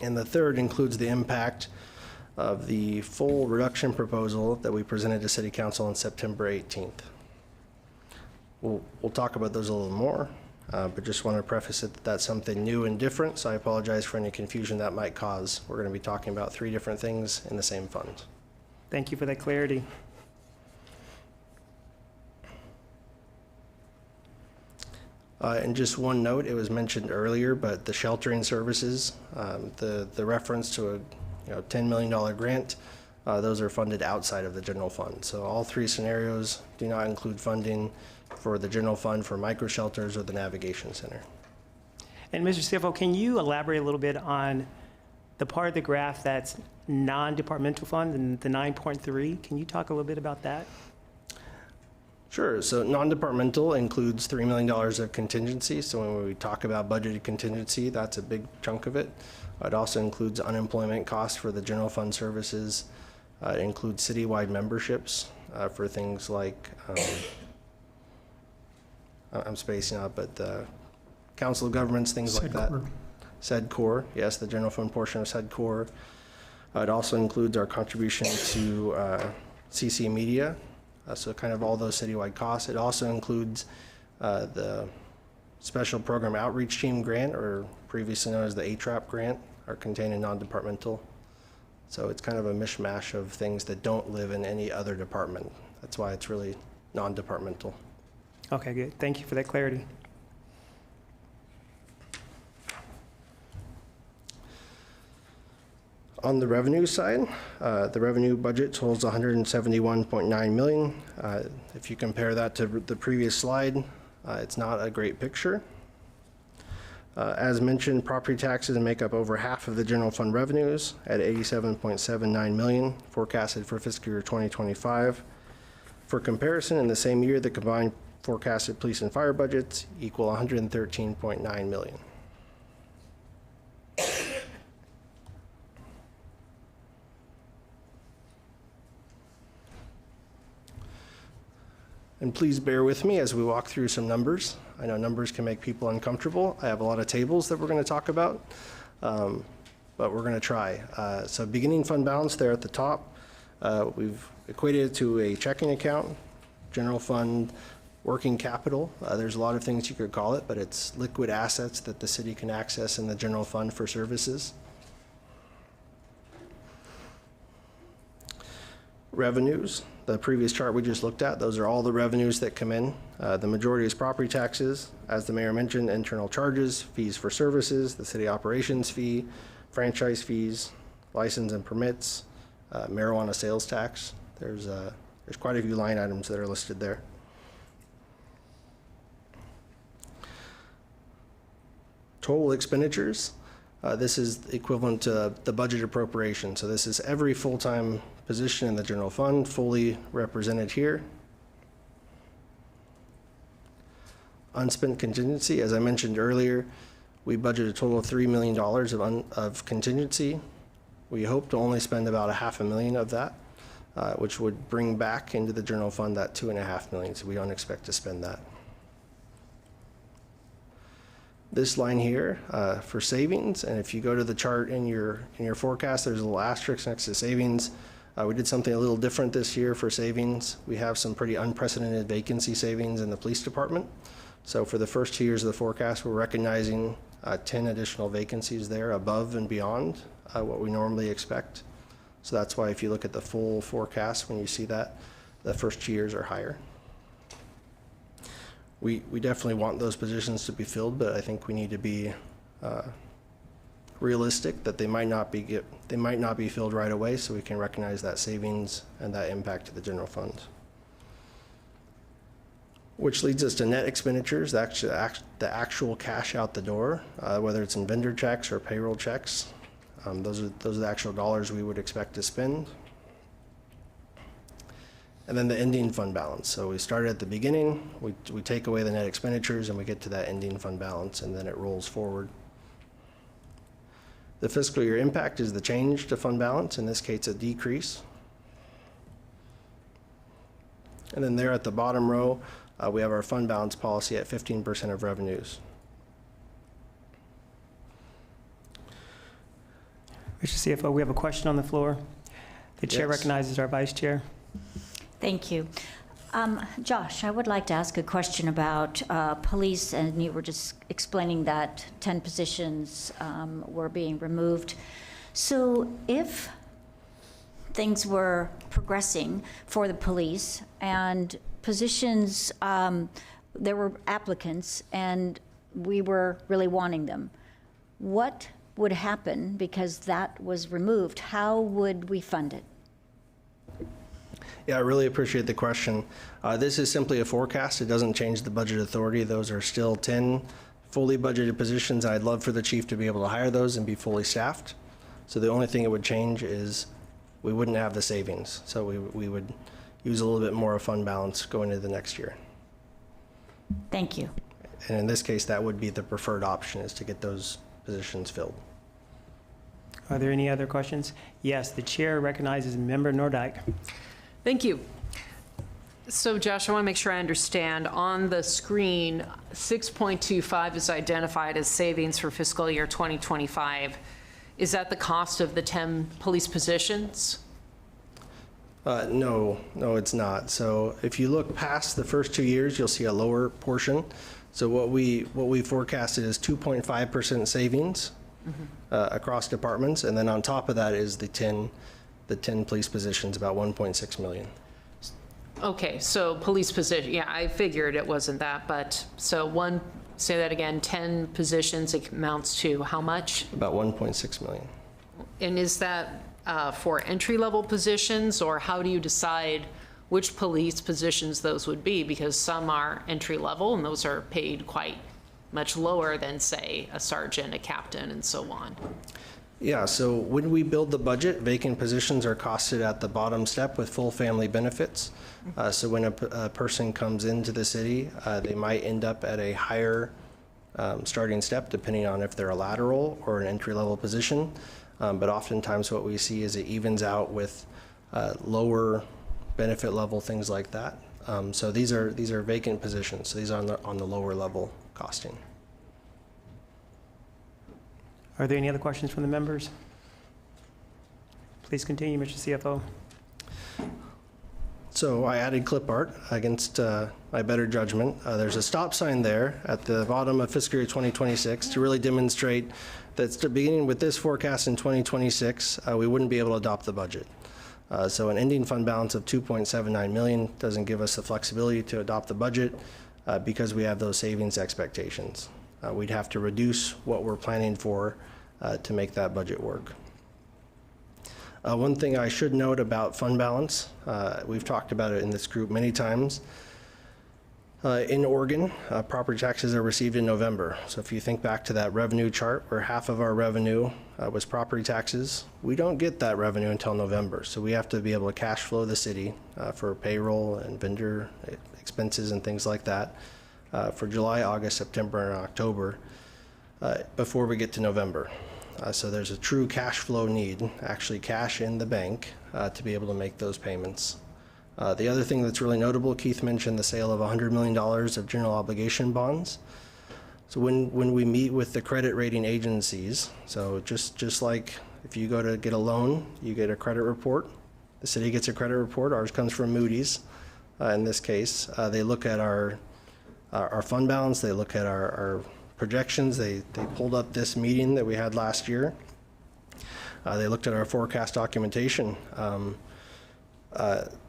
And the third includes the impact of the full reduction proposal that we presented to City Council on September 18th. We'll talk about those a little more, but just want to preface it that that's something new and different, so I apologize for any confusion that might cause. We're going to be talking about 3 different things in the same fund. Thank you for that clarity. And just one note, it was mentioned earlier, but the sheltering services, the reference to a $10 million grant, those are funded outside of the general fund. So all three scenarios do not include funding for the general fund for micro shelters or the navigation center. And Mr. CFO, can you elaborate a little bit on the part of the graph that's non-departmental fund and the 9.3? Can you talk a little bit about that? Sure. So non-departmental includes $3 million of contingency. So when we talk about budgeted contingency, that's a big chunk of it. It also includes unemployment costs for the general fund services. It includes citywide memberships for things like, I'm spacing out, but Council of Governments, things like that. SEDCOR, yes, the general fund portion of SEDCOR. It also includes our contribution to CC Media. So kind of all those citywide costs. It also includes the Special Program Outreach Team grant, or previously known as the ATRAP grant, are contained in non-departmental. So it's kind of a mishmash of things that don't live in any other department. That's why it's really non-departmental. Okay, good. Thank you for that clarity. On the revenue side, the revenue budget totals $171.9 million. If you compare that to the previous slide, it's not a great picture. As mentioned, property taxes make up over half of the general fund revenues at $87.79 million forecasted for fiscal year 2025. For comparison, in the same year, the combined forecasted police and fire budgets equal $113.9 million. And please bear with me as we walk through some numbers. I know numbers can make people uncomfortable. I have a lot of tables that we're going to talk about, but we're going to try. So beginning fund balance there at the top, we've equated it to a checking account, general fund, working capital. There's a lot of things you could call it, but it's liquid assets that the city can access in the general fund for services. Revenues, the previous chart we just looked at, those are all the revenues that come in. The majority is property taxes, as the mayor mentioned, internal charges, fees for services, the city operations fee, franchise fees, license and permits, marijuana sales tax. There's quite a few line items that are listed there. Total expenditures, this is equivalent to the budget appropriation. So this is every full-time position in the general fund, fully represented here. Unspent contingency, as I mentioned earlier, we budgeted a total of $3 million of contingency. We hope to only spend about $500,000 of that, which would bring back into the general fund that $2.5 million, so we don't expect to spend that. This line here for savings, and if you go to the chart in your forecast, there's a little asterisk next to savings. We did something a little different this year for savings. We have some pretty unprecedented vacancy savings in the police department. So for the first 2 years of the forecast, we're recognizing 10 additional vacancies there above and beyond what we normally expect. So that's why if you look at the full forecast, when you see that, the first 2 years are higher. We definitely want those positions to be filled, but I think we need to be realistic that they might not be filled right away, so we can recognize that savings and that impact to the general fund. Which leads us to net expenditures, the actual cash out the door, whether it's in vendor checks or payroll checks. Those are the actual dollars we would expect to spend. And then the ending fund balance. So we started at the beginning, we take away the net expenditures, and we get to that ending fund balance, and then it rolls forward. The fiscal year impact is the change to fund balance, in this case a decrease. And then there at the bottom row, we have our fund balance policy at 15% of revenues. Mr. CFO, we have a question on the floor. The chair Yes. recognizes our vice chair. Thank you. Josh, I would like to ask a question about police, and you were just explaining that 10 positions were being removed. So if things were progressing for the police and positions there were applicants, and we were really wanting them. What would happen because that was removed? How would we fund it? Yeah, I really appreciate the question. This is simply a forecast. It doesn't change the budget authority. Those are still 10 fully budgeted positions. I'd love for the chief to be able to hire those and be fully staffed. So the only thing it would change is we wouldn't have the savings. So we would use a little bit more of fund balance going into the next year. Thank you. And in this case, that would be the preferred option, is to get those positions filled. Are there any other questions? Yes, the chair recognizes Member Nordyke. Thank you. So Josh, I want to make sure I understand. On the screen, 6.25 is identified as savings for fiscal year 2025. Is that the cost of the 10 police positions? No, it's not. So if you look past the first 2 years, you'll see a lower portion. So what we forecasted is 2.5% savings across departments, and then on top of that is the 10 police positions, about 1.6 million. Okay, so police position, yeah, I figured it wasn't that, but so say that again, 10 positions, it amounts to how much? About 1.6 million. And is that for entry-level positions, or how do you decide which police positions those would be? Because some are entry-level, and those are paid quite much lower than, say, a sergeant, a captain, and so on. Yeah, so when we build the budget, vacant positions are costed at the bottom step with full family benefits. So when a person comes into the city, they might end up at a higher starting step, depending on if they're a lateral or an entry-level position. But oftentimes what we see is it evens out with lower benefit level, things like that. So these are vacant positions. So these are on the lower level costing. Are there any other questions from the members? Please continue, Mr. CFO. So I added clip art against my better judgment. There's a stop sign there at the bottom of fiscal year 2026 to really demonstrate that beginning with this forecast in 2026, we wouldn't be able to adopt the budget. So an ending fund balance of 2.79 million doesn't give us the flexibility to adopt the budget because we have those savings expectations. We'd have to reduce what we're planning for to make that budget work. One thing I should note about fund balance, we've talked about it in this group many times. In Oregon, property taxes are received in November. So if you think back to that revenue chart where half of our revenue was property taxes, we don't get that revenue until November. So we have to be able to cash flow the city for payroll and vendor expenses and things like that for July, August, September, and October before we get to November. So there's a true cash flow need, actually cash in the bank to be able to make those payments. The other thing that's really notable, Keith mentioned the sale of $100 million of general obligation bonds. So when we meet with the credit rating agencies, so just like if you go to get a loan, you get a credit report. The city gets a credit report. Ours comes from Moody's. In this case, they look at our fund balance. They look at our projections. They pulled up this meeting that we had last year. They looked at our forecast documentation.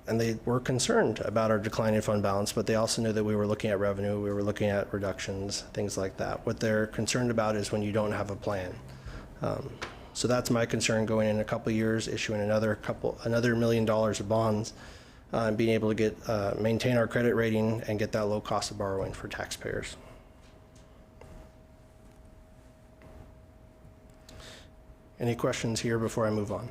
And they were concerned about our decline in fund balance, but they also knew that we were looking at revenue, we were looking at reductions, things like that. What they're concerned about is when you don't have a plan. So that's my concern going in a couple of years, issuing another $1 million of bonds, and being able to maintain our credit rating and get that low cost of borrowing for taxpayers. Any questions here before I move on?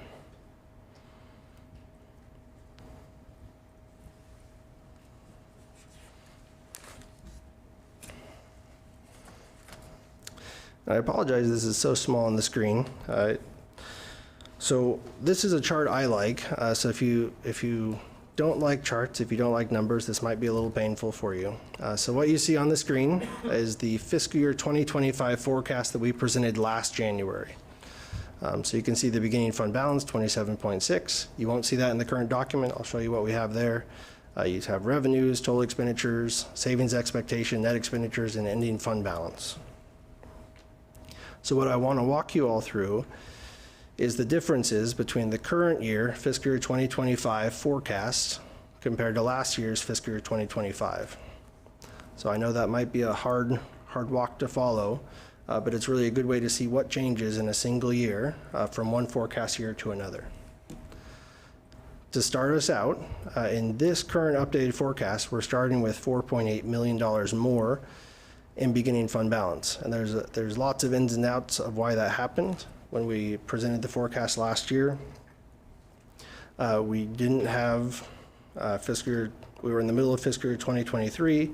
I apologize, this is so small on the screen. So this is a chart I like. So if you don't like charts, if you don't like numbers, this might be a little painful for you. So what you see on the screen is the fiscal year 2025 forecast that we presented last January. So you can see the beginning fund balance, 27.6. You won't see that in the current document. I'll show you what we have there. You have revenues, total expenditures, savings expectation, net expenditures, and ending fund balance. So what I want to walk you all through is the differences between the current year, fiscal year 2025 forecast, compared to last year's fiscal year 2025. So I know that might be a hard walk to follow, but it's really a good way to see what changes in a single year from one forecast year to another. To start us out, in this current updated forecast, we're starting with $4.8 million more in beginning fund balance. And there's lots of ins and outs of why that happened. When we presented the forecast last year, we didn't have we were in the middle of fiscal year 2023,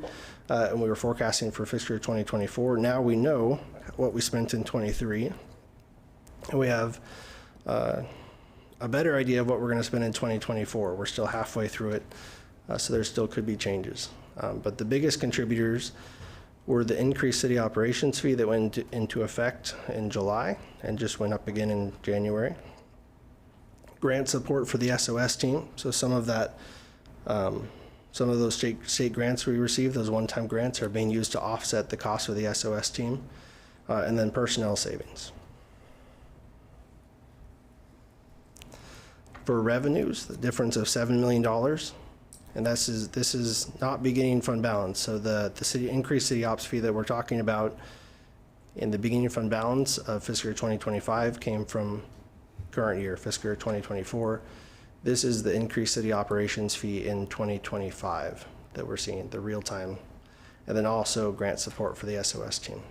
and we were forecasting for fiscal year 2024. Now we know what we spent in 23, and we have a better idea of what we're going to spend in 2024. We're still halfway through it, so there still could be changes. But the biggest contributors were the increased city operations fee that went into effect in July and just went up again in January. Grant support for the SOS team. So some of that, some of those state grants we received, those one-time grants, are being used to offset the cost of the SOS team, and then personnel savings. For revenues, the difference of $7 million, and this is not beginning fund balance. So the increased city ops fee that we're talking about in the beginning fund balance of fiscal year 2025 came from current year, fiscal year 2024. This is the increased city operations fee in 2025 that we're seeing, the real time, and then also grant support for the SOS team.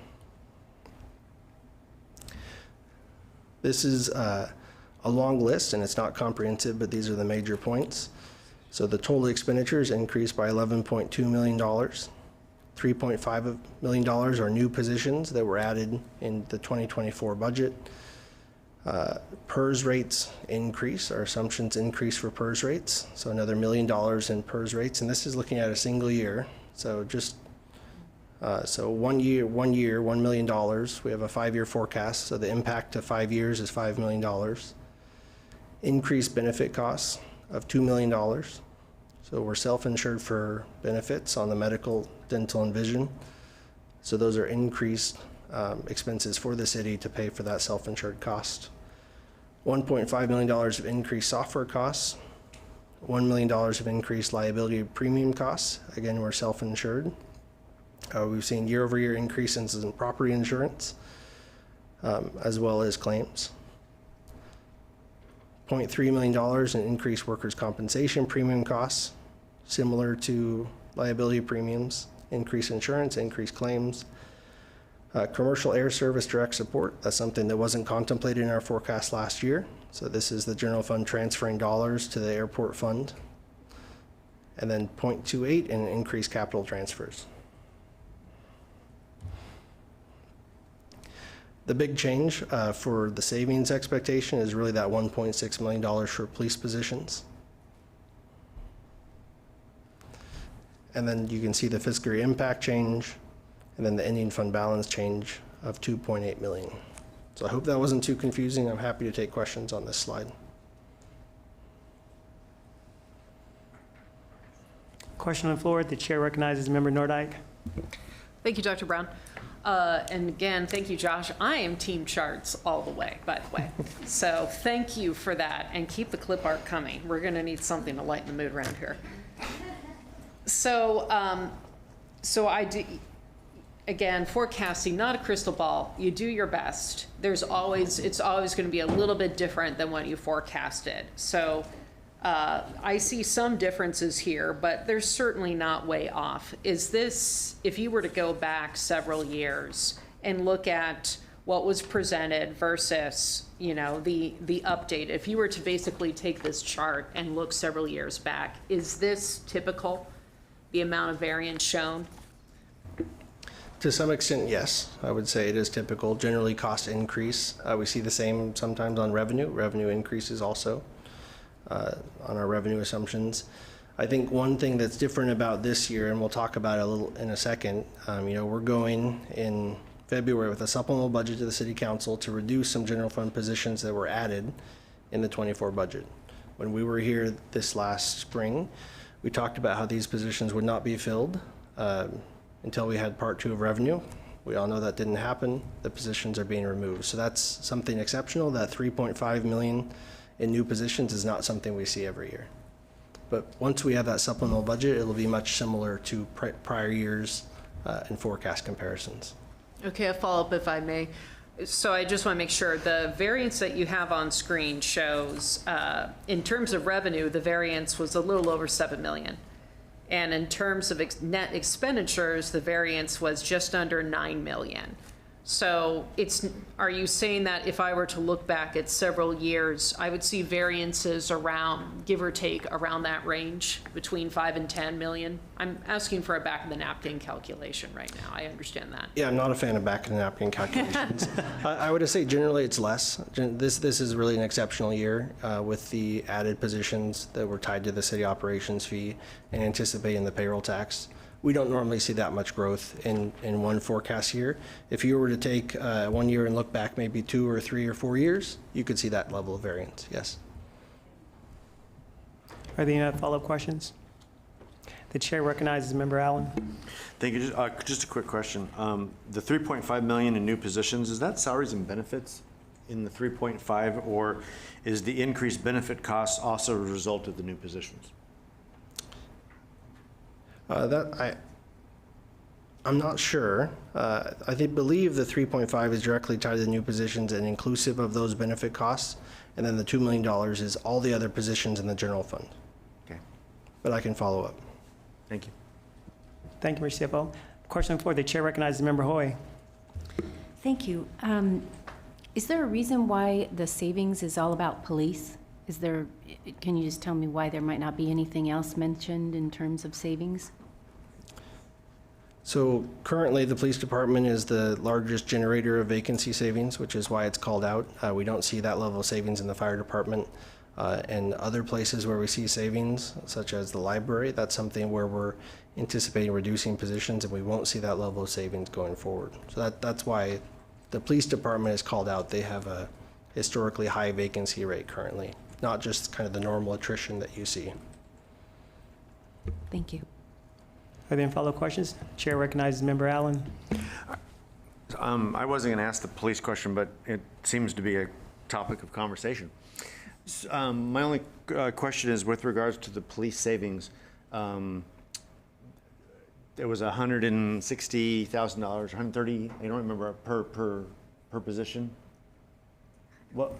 This is a long list, and it's not comprehensive, but these are the major points. So the total expenditures increased by $11.2 million. $3.5 million are new positions that were added in the 2024 budget. PERS rates increase, our assumptions increase for PERS rates. So another $1 million in PERS rates, and this is looking at a single year. So just, so 1 year, $1 million. We have a 5-year forecast, so the impact to 5 years is $5 million. Increased benefit costs of $2 million. So we're self-insured for benefits on the medical, dental, and vision. So those are increased expenses for the city to pay for that self-insured cost. $1.5 million of increased software costs. $1 million of increased liability premium costs. Again, we're self-insured. We've seen year-over-year increases in property insurance, as well as claims. $0.3 million in increased workers' compensation premium costs, similar to liability premiums, increased insurance, increased claims. Commercial air service direct support, that's something that wasn't contemplated in our forecast last year. So this is the general fund transferring dollars to the airport fund. And then 0.28 in increased capital transfers. The big change for the savings expectation is really that $1.6 million for police positions. And then you can see the fiscal year impact change, and then the ending fund balance change of $2.8 million. So I hope that wasn't too confusing. I'm happy to take questions on this slide. Question on the floor. The chair recognizes Member Nordike. Thank you, Dr. Brown. And again, thank you, Josh. I am team charts all the way, by the way. So thank you for that, and keep the clip art coming. We're going to need something to lighten the mood around here. So, I do, again, forecasting, not a crystal ball. You do your best. It's always going to be a little bit different than what you forecasted. So I see some differences here, but they're certainly not way off. Is this, if you were to go back several years and look at what was presented versus, you know, the update, if you were to basically take this chart and look several years back, is this typical, the amount of variance shown? To some extent, yes. I would say it is typical. Generally, cost increase. We see the same sometimes on revenue. Revenue increases also on our revenue assumptions. I think one thing that's different about this year, and we'll talk about it a little in a second, you know, we're going in February with a supplemental budget to the City Council to reduce some general fund positions that were added in the 24 budget. When we were here this last spring, we talked about how these positions would not be filled until we had Part 2 of revenue. We all know that didn't happen. The positions are being removed. So that's something exceptional. That $3.5 million in new positions is not something we see every year. But once we have that supplemental budget, it'll be much similar to prior years and forecast comparisons. Okay, a follow-up if I may. So I just want to make sure, the variance that you have on screen shows, in terms of revenue, the variance was a little over 7 million. And in terms of net expenditures, the variance was just under 9 million. So are you saying that if I were to look back at several years, I would see variances around, give or take, around that range, between 5 and 10 million? I'm asking for a back of the napkin calculation right now. I understand that. Yeah, I'm not a fan of back of the napkin calculations. I would say generally it's less. This is really an exceptional year with the added positions that were tied to the city operations fee and anticipating the payroll tax. We don't normally see that much growth in one forecast year. If you were to take 1 year and look back maybe 2 or 3 or 4 years, you could see that level of variance, yes. Are there any other follow-up questions? The chair recognizes Member Allen. Thank you. Just a quick question. The 3.5 million in new positions, is that salaries and benefits in the 3.5, or is the increased benefit costs also a result of the new positions? I'm not sure. I believe the 3.5 is directly tied to the new positions and inclusive of those benefit costs, and then the $2 million is all the other positions in the general fund. Okay. But I can follow up. Thank you. Thank you, Mr. CFO. Question for the chair recognizes Member Hoy. Thank you. Is there a reason why the savings is all about police? Can you just tell me why there might not be anything else mentioned in terms of savings? So currently, the police department is the largest generator of vacancy savings, which is why it's called out. We don't see that level of savings in the fire department. And other places where we see savings, such as the library, that's something where we're anticipating reducing positions, and we won't see that level of savings going forward. So that's why the police department is called out. They have a historically high vacancy rate currently, not just kind of the normal attrition that you see. Thank you. Are there any follow-up questions? Chair recognizes Member Allen. I wasn't going to ask the police question, but it seems to be a topic of conversation. My only question is with regards to the police savings. There was $160,000, 130, I don't remember, per position. What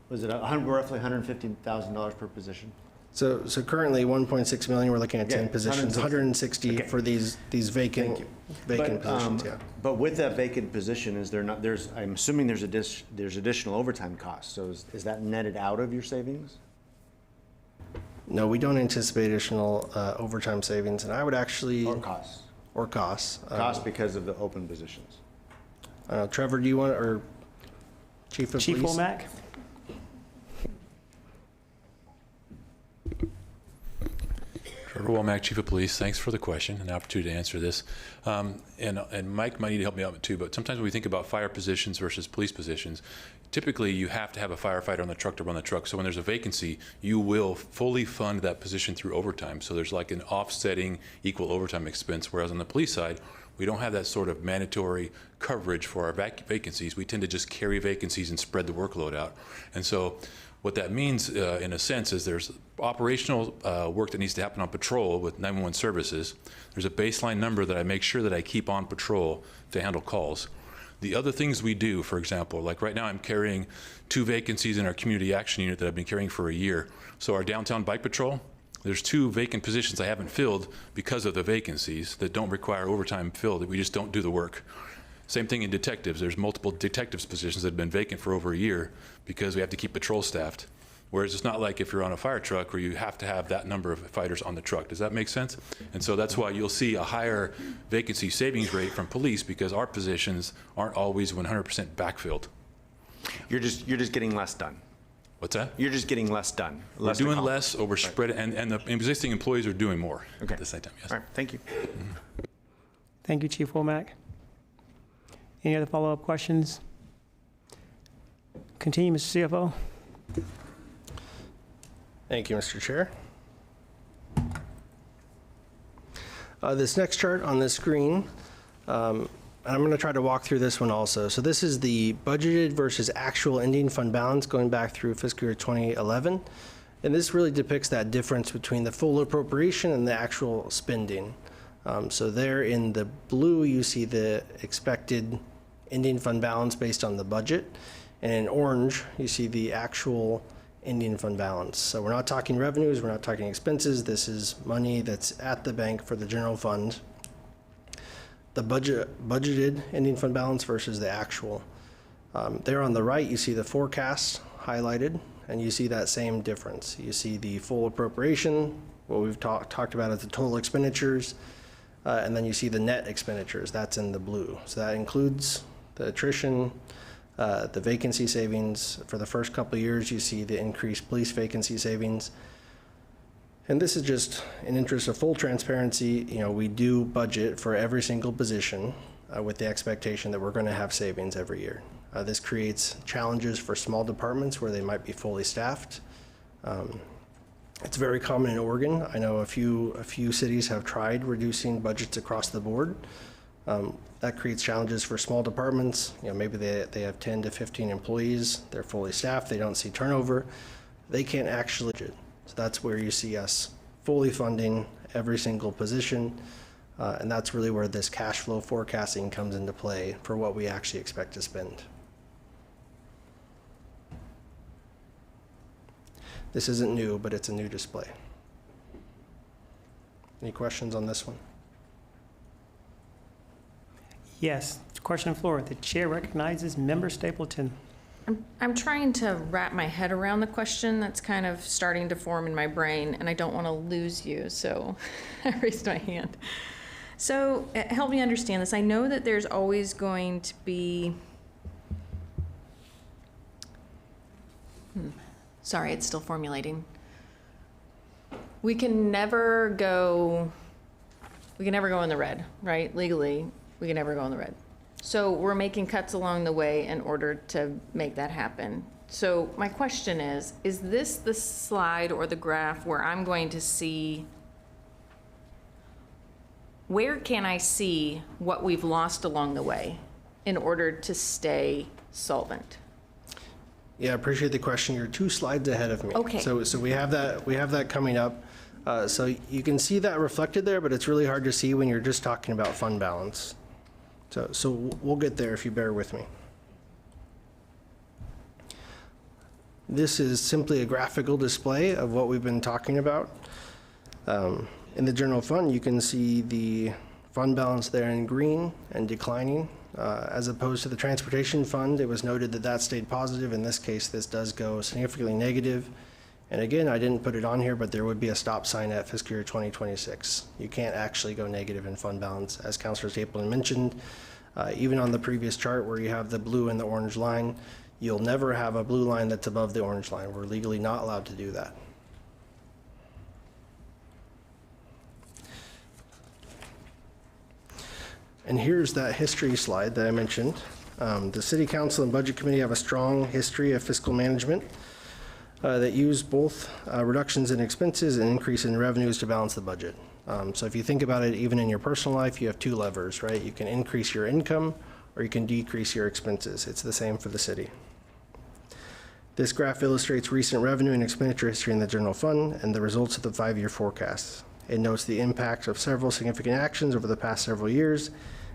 was it? Roughly $150,000 per position. So currently 1.6 million. We're looking at 10 positions. 160 okay. for these vacant positions. Yeah. But with that vacant position, is there not? I'm assuming there's additional overtime costs. So is that netted out of your savings? No, we don't anticipate additional overtime savings, and I would actually Or costs. Costs because of the open positions. Trevor, do you want or Chief of Chief Police? Womack. Trevor Womack, Chief of Police. Thanks for the question and the opportunity to answer this. And Mike might need to help me out too, but sometimes when we think about fire positions versus police positions, typically you have to have a firefighter on the truck to run the truck. So when there's a vacancy, you will fully fund that position through overtime. So there's like an offsetting equal overtime expense, whereas on the police side, we don't have that sort of mandatory coverage for our vacancies. We tend to just carry vacancies and spread the workload out. And so what that means, in a sense, is there's operational work that needs to happen on patrol with 911 services. There's a baseline number that I make sure that I keep on patrol to handle calls. The other things we do, for example, like right now I'm carrying 2 vacancies in our community action unit that I've been carrying for a year. So our downtown bike patrol, there's 2 vacant positions I haven't filled because of the vacancies that don't require overtime filled, that we just don't do the work. Same thing in detectives. There's multiple detectives positions that have been vacant for over a year because we have to keep patrol staffed. Whereas it's not like if you're on a fire truck where you have to have that number of fighters on the truck. Does that make sense? And so that's why you'll see a higher vacancy savings rate from police, because our positions aren't always 100% backfilled. You're just getting less done. What's that? You're just getting less done. We're doing less, or we're spreading, and the existing employees are doing more at the same time. Yes. All right. Thank you. Thank you, Chief Womack. Any other follow-up questions? Continue, Mr. CFO. Thank you, Mr. Chair. This next chart on the screen, and I'm going to try to walk through this one also. So this is the budgeted versus actual ending fund balance going back through fiscal year 2011. And this really depicts that difference between the full appropriation and the actual spending. So there in the blue, you see the expected ending fund balance based on the budget. And in orange, you see the actual ending fund balance. So we're not talking revenues, we're not talking expenses. This is money that's at the bank for the general fund. The budgeted ending fund balance versus the actual. There on the right, you see the forecast highlighted, and you see that same difference. You see the full appropriation, what we've talked about as the total expenditures, and then you see the net expenditures. That's in the blue. So that includes the attrition, the vacancy savings. For the first couple of years, you see the increased police vacancy savings. And this is just in interest of full transparency. We do budget for every single position with the expectation that we're going to have savings every year. This creates challenges for small departments where they might be fully staffed. It's very common in Oregon. I know a few cities have tried reducing budgets across the board. That creates challenges for small departments. Maybe they have 10 to 15 employees. They're fully staffed. They don't see turnover. They can't actually. So that's where you see us fully funding every single position. And that's really where this cash flow forecasting comes into play for what we actually expect to spend. This isn't new, but it's a new display. Any questions on this one? Yes, question on the floor. The chair recognizes Member Stapleton. I'm trying to wrap my head around the question that's kind of starting to form in my brain, and I don't want to lose you, so I raised my hand. So help me understand this. I know that there's always going to be, sorry, it's still formulating. We can never go in the red, right? Legally, we can never go in the red. So we're making cuts along the way in order to make that happen. So my question is this the slide or the graph where I'm going to see, where can I see what we've lost along the way in order to stay solvent? Yeah, I appreciate the question. You're 2 slides ahead of me. Okay. So we have that coming up. So you can see that reflected there, but it's really hard to see when you're just talking about fund balance. So we'll get there if you bear with me. This is simply a graphical display of what we've been talking about. In the general fund, you can see the fund balance there in green and declining. As opposed to the transportation fund, it was noted that that stayed positive. In this case, this does go significantly negative. And again, I didn't put it on here, but there would be a stop sign at fiscal year 2026. You can't actually go negative in fund balance. As Councilor Stapleton mentioned, even on the previous chart where you have the blue and the orange line, you'll never have a blue line that's above the orange line. We're legally not allowed to do that. And here's that history slide that I mentioned. The City Council and Budget Committee have a strong history of fiscal management that use both reductions in expenses and increase in revenues to balance the budget. So if you think about it, even in your personal life, you have 2 levers, right? You can increase your income or you can decrease your expenses. It's the same for the city. This graph illustrates recent revenue and expenditure history in the general fund and the results of the 5-year forecasts. It notes the impact of several significant actions over the past several years,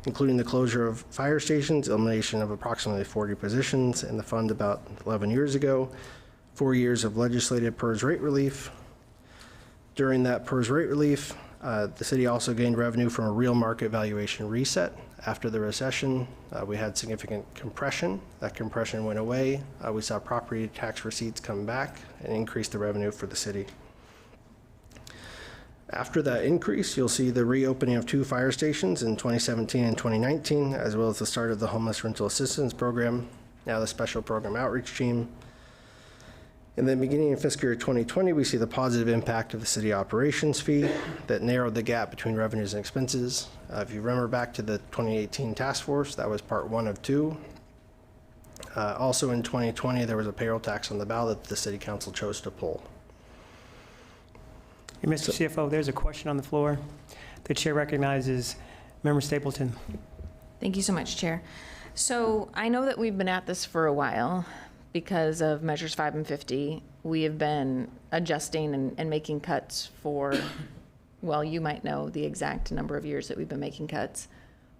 including the closure of fire stations, elimination of approximately 40 positions in the fund about 11 years ago, 4 years of legislative PERS rate relief. During that PERS rate relief, the city also gained revenue from a real market valuation reset. After the recession, we had significant compression. That compression went away. We saw property tax receipts come back and increase the revenue for the city. After that increase, you'll see the reopening of 2 fire stations in 2017 and 2019, as well as the start of the Homeless Rental Assistance Program, now the Special Program Outreach Team. And then beginning in fiscal year 2020, we see the positive impact of the city operations fee that narrowed the gap between revenues and expenses. If you remember back to the 2018 task force, that was part 1 of 2. Also in 2020, there was a payroll tax on the ballot that the city council chose to pull. Hey, Mr. CFO, there's a question on the floor. The chair recognizes Member Stapleton. Thank you so much, Chair. So I know that we've been at this for a while because of Measures 5 and 50. We have been adjusting and making cuts for well, you might know the exact number of years that we've been making cuts.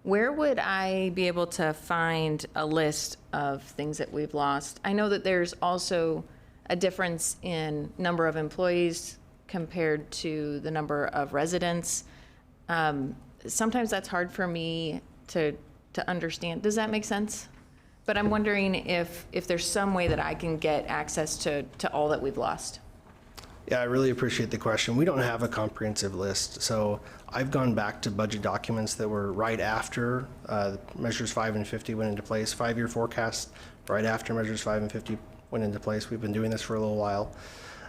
Where would I be able to find a list of things that we've lost? I know that there's also a difference in number of employees compared to the number of residents. Sometimes that's hard for me to understand. Does that make sense? But I'm wondering if there's some way that I can get access to all that we've lost. Yeah, I really appreciate the question. We don't have a comprehensive list. So I've gone back to budget documents that were right after measures 5 and 50 went into place, 5-year forecast right after measures 5 and 50 went into place. We've been doing this for a little while.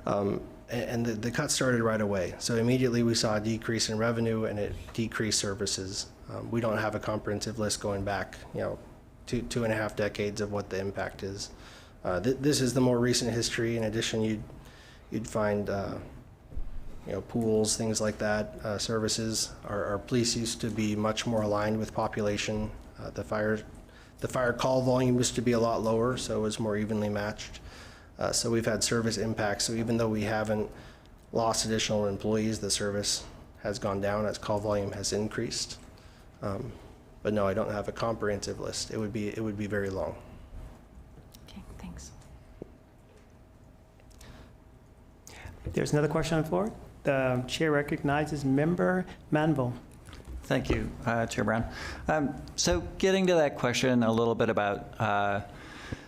And the cut started right away. So immediately we saw a decrease in revenue and it decreased services. We don't have a comprehensive list going back, 2.5 decades of what the impact is. This is the more recent history. In addition, you'd find pools, things like that, services. Our police used to be much more aligned with population. The fire call volume used to be a lot lower, so it was more evenly matched. So we've had service impacts. So even though we haven't lost additional employees, the service has gone down as call volume has increased. But no, I don't have a comprehensive list. It would be very long. Okay, thanks. There's another question on the floor. The chair recognizes Member Manville. Thank you, Chair Brown. So getting to that question a little bit about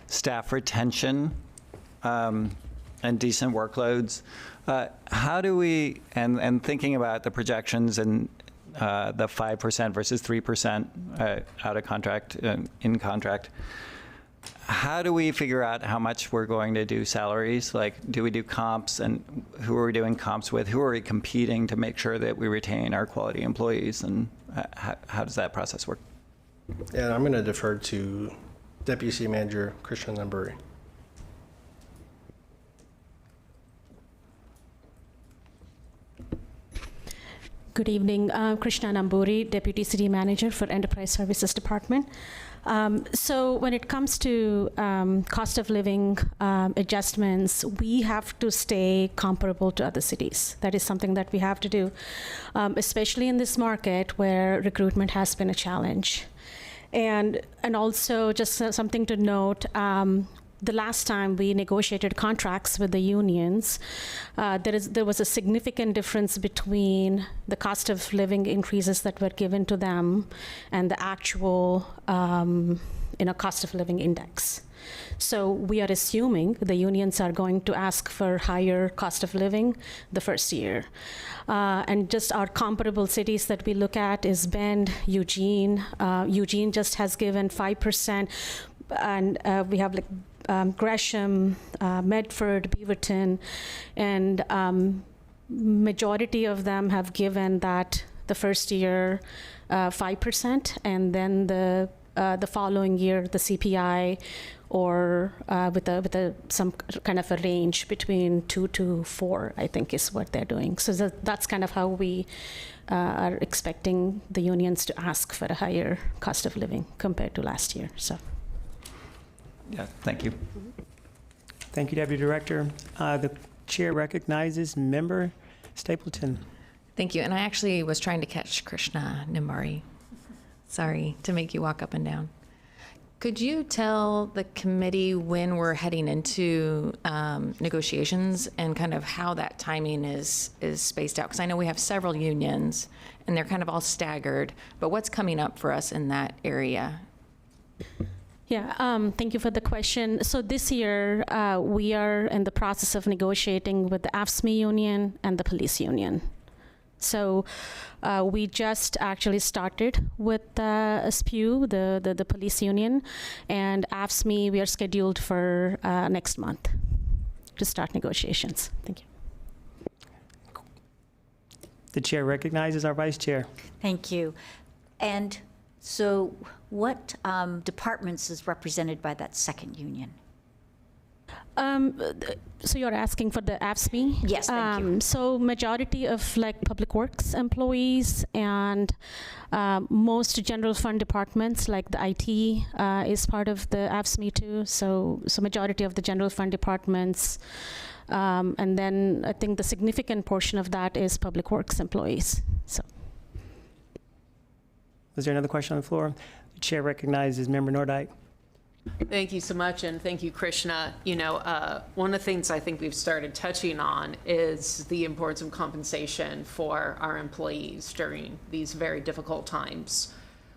staff retention and decent workloads, how do we, and thinking about the projections and the 5% versus 3% out of contract, in contract, how do we figure out how much we're going to do salaries? Like, do we do comps, and who are we doing comps with? Who are we competing to make sure that we retain our quality employees, and how does that process work? Yeah, I'm going to defer to Deputy City Manager Krishna Namburi. Good evening, Krishna Namburi, Deputy City Manager for Enterprise Services Department. So when it comes to cost of living adjustments, we have to stay comparable to other cities. That is something that we have to do, especially in this market where recruitment has been a challenge. And also just something to note, the last time we negotiated contracts with the unions, there was a significant difference between the cost of living increases that were given to them and the actual cost of living index. So we are assuming the unions are going to ask for higher cost of living the first year. And just our comparable cities that we look at is Bend, Eugene. Eugene just has given 5%, and we have Gresham, Medford, Beaverton, and majority of them have given that the first year 5%, and then the following year the CPI, or with some kind of a range between 2 to 4, I think is what they're doing. So that's kind of how we are expecting the unions to ask for a higher cost of living compared to last year. So. Yeah, thank you. Thank you, Deputy Director. The chair recognizes Member Stapleton. Thank you. And I actually was trying to catch Krishna Namburi. Sorry to make you walk up and down. Could you tell the committee when we're heading into negotiations and kind of how that timing is spaced out? Because I know we have several unions and they're kind of all staggered, but what's coming up for us in that area? Yeah, thank you for the question. So this year, we are in the process of negotiating with the AFSCME union and the police union. So we just actually started with SPU, the police union, and AFSCME, we are scheduled for next month to start negotiations. Thank you. The chair recognizes our vice chair. Thank you. And so what departments is represented by that second union? So you're asking for the AFSCME? Yes, thank you. So majority of public works employees and most general fund departments, like the IT is part of the AFSCME too. So majority of the general fund departments And then I think the significant portion of that is public works employees. So. Was there another question on the floor? The chair recognizes Member Nordike. Thank you so much, and thank you, Krishna. You know, one of the things I think we've started touching on is the importance of compensation for our employees during these very difficult times.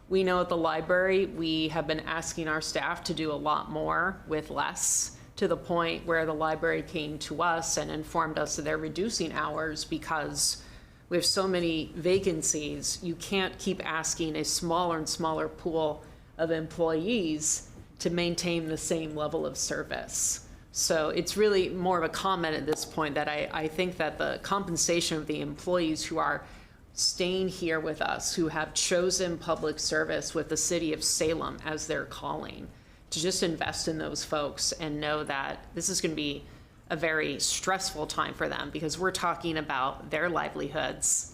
We know at the library, we have been asking our staff to do a lot more with less, to the point where the library came to us and informed us that they're reducing hours because we have so many vacancies. You can't keep asking a smaller and smaller pool of employees to maintain the same level of service. So it's really more of a comment at this point that I think that the compensation of the employees who are staying here with us, who have chosen public service with the city of Salem as their calling, to just invest in those folks and know that this is going to be a very stressful time for them, because we're talking about their livelihoods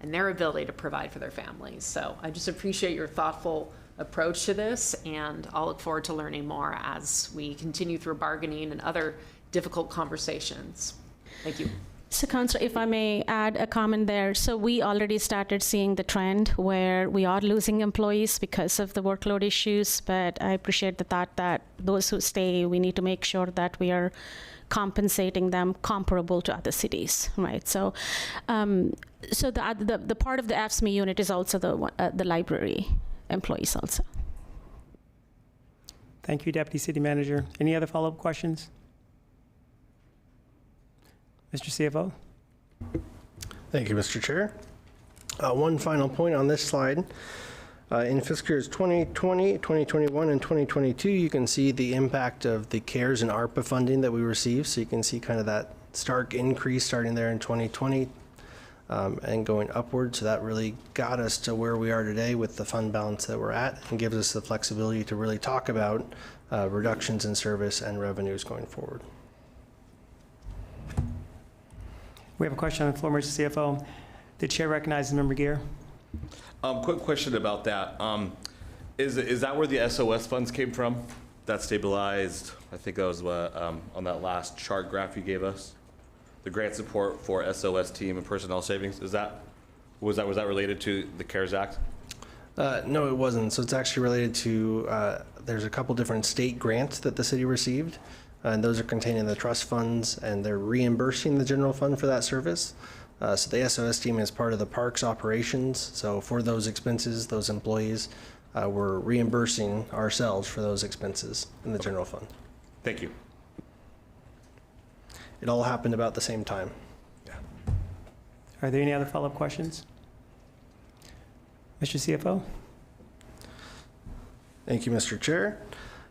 and their ability to provide for their families. So I just appreciate your thoughtful approach to this, and I'll look forward to learning more as we continue through bargaining and other difficult conversations. Thank you. So, Councillor, if I may add a comment there. So we already started seeing the trend where we are losing employees because of the workload issues, but I appreciate the thought that those who stay, we need to make sure that we are compensating them comparable to other cities, right? So, the part of the AFSCME unit is also the library employees also. Thank you, Deputy City Manager. Any other follow-up questions? Mr. CFO? Thank you, Mr. Chair. One final point on this slide. In fiscal years 2020, 2021, and 2022, you can see the impact of the CARES and ARPA funding that we received. So you can see kind of that stark increase starting there in 2020 and going upward. So that really got us to where we are today with the fund balance that we're at, and gives us the flexibility to really talk about reductions in service and revenues going forward. We have a question on the floor, Mr. CFO. The chair recognizes Member Gear. Quick question about that. Is that where the SOS funds came from? That stabilized, I think that was what, on that last chart graph you gave us? The grant support for SOS team and personnel savings, was that related to the CARES Act? No, it wasn't. So it's actually related to, there's a couple different state grants that the city received, and those are contained in the trust funds, and they're reimbursing the general fund for that service. So the SOS team is part of the parks operations. So for those expenses, those employees, we're reimbursing ourselves for those expenses in the general fund. Thank you. It all happened about the same time. Yeah. Are there any other follow-up questions? Mr. CFO? Thank you, Mr. Chair.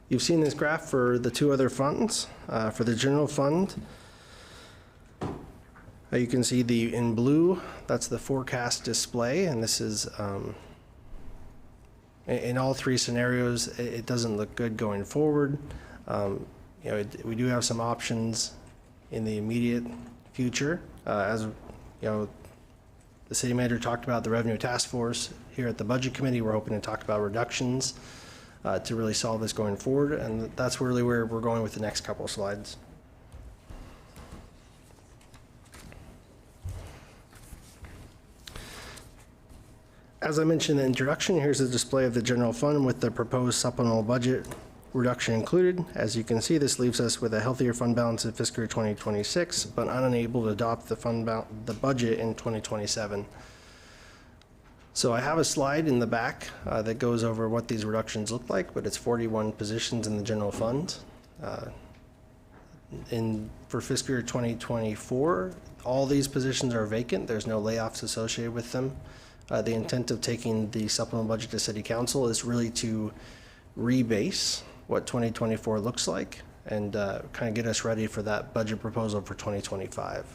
You've seen this graph for the two other funds. For the general fund, you can see in blue, that's the forecast display, and this is, in all three scenarios, it doesn't look good going forward. We do have some options in the immediate future. As the city manager talked about the revenue task force here at the budget committee, we're hoping to talk about reductions to really solve this going forward, and that's really where we're going with the next couple of slides. As I mentioned in the introduction, here's a display of the general fund with the proposed supplemental budget reduction included. As you can see, this leaves us with a healthier fund balance in fiscal year 2026, but unable to adopt the budget in 2027. So I have a slide in the back that goes over what these reductions look like, but it's 41 positions in the general fund. For fiscal year 2024, all these positions are vacant. There's no layoffs associated with them. The intent of taking the supplemental budget to City Council is really to rebase what 2024 looks like and kind of get us ready for that budget proposal for 2025.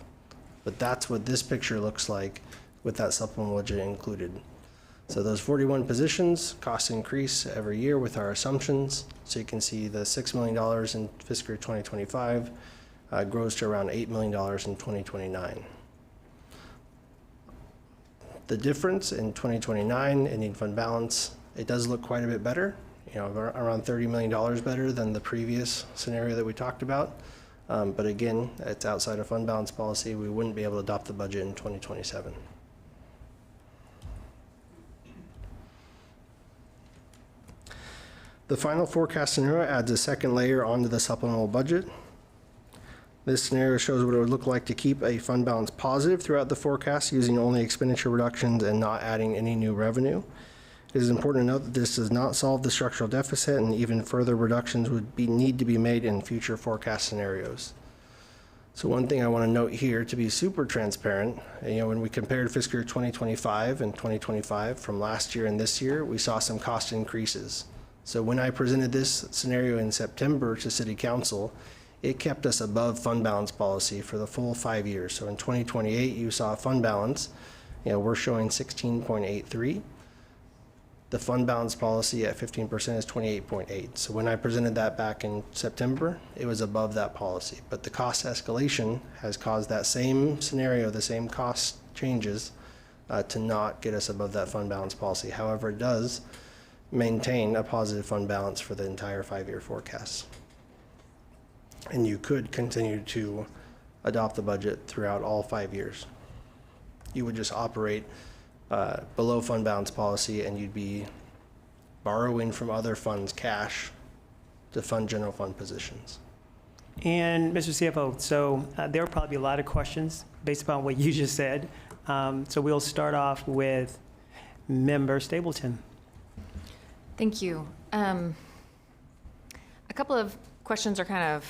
But that's what this picture looks like with that supplemental budget included. So those 41 positions, costs increase every year with our assumptions. So you can see the $6 million in fiscal year 2025 grows to around $8 million in 2029. The difference in 2029 ending fund balance, it does look quite a bit better, around $30 million better than the previous scenario that we talked about. But again, it's outside of fund balance policy. We wouldn't be able to adopt the budget in 2027. The final forecast scenario adds a second layer onto the supplemental budget. This scenario shows what it would look like to keep a fund balance positive throughout the forecast using only expenditure reductions and not adding any new revenue. It is important to note that this does not solve the structural deficit, and even further reductions would need to be made in future forecast scenarios. So one thing I want to note here, to be super transparent, when we compared fiscal year 2025 and 2025 from last year and this year, we saw some cost increases. So when I presented this scenario in September to City Council, it kept us above fund balance policy for the full 5 years. So in 2028, you saw fund balance, we're showing 16.83. The fund balance policy at 15% is 28.8. So when I presented that back in September, it was above that policy. But the cost escalation has caused that same scenario, the same cost changes, to not get us above that fund balance policy. However, it does maintain a positive fund balance for the entire 5-year forecast. And you could continue to adopt the budget throughout all 5 years. You would just operate below fund balance policy, and you'd be borrowing from other funds cash to fund general fund positions. And Mr. CFO, so there will probably be a lot of questions based upon what you just said. So we'll start off with Member Stapleton. Thank you. A couple of questions are kind of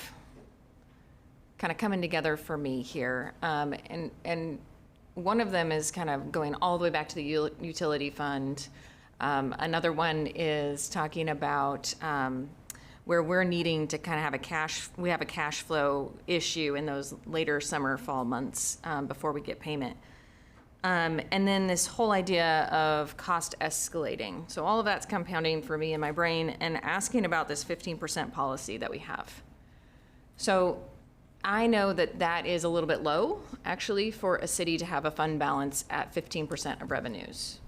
coming together for me here. And one of them is kind of going all the way back to the utility fund. Another one is talking about where we're needing to kind of have a cash flow issue in those later summer, fall months before we get payment. And then this whole idea of cost escalating. So all of that's compounding for me in my brain and asking about this 15% policy that we have. So I know that that is a little bit low, actually, for a city to have a fund balance at 15% of revenues.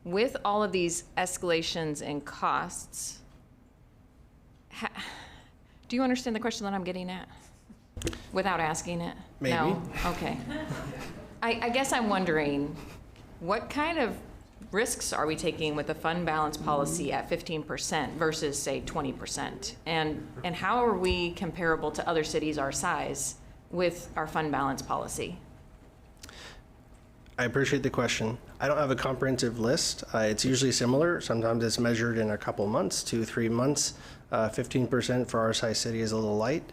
With all of these escalations in costs, do you understand the question that I'm getting at without asking it? Maybe. No? Okay. I guess I'm wondering, what kind of risks are we taking with the fund balance policy at 15% versus, say, 20%? And how are we comparable to other cities our size with our fund balance policy? I appreciate the question. I don't have a comprehensive list. It's usually similar. Sometimes it's measured in a couple months, 2-3 months. 15% for our size city is a little light.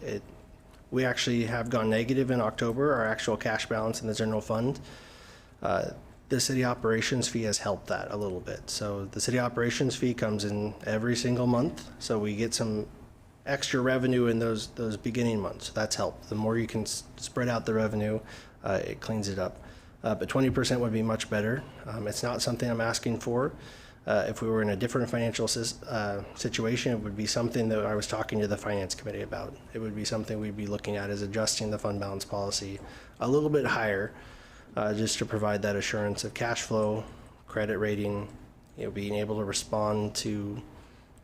We actually have gone negative in October, our actual cash balance in the general fund. The city operations fee has helped that a little bit. So the city operations fee comes in every single month. So we get some extra revenue in those beginning months. So that's helped. The more you can spread out the revenue, it cleans it up. But 20% would be much better. It's not something I'm asking for. If we were in a different financial situation, it would be something that I was talking to the Finance Committee about. It would be something we'd be looking at as adjusting the fund balance policy a little bit higher, just to provide that assurance of cash flow, credit rating, being able to respond to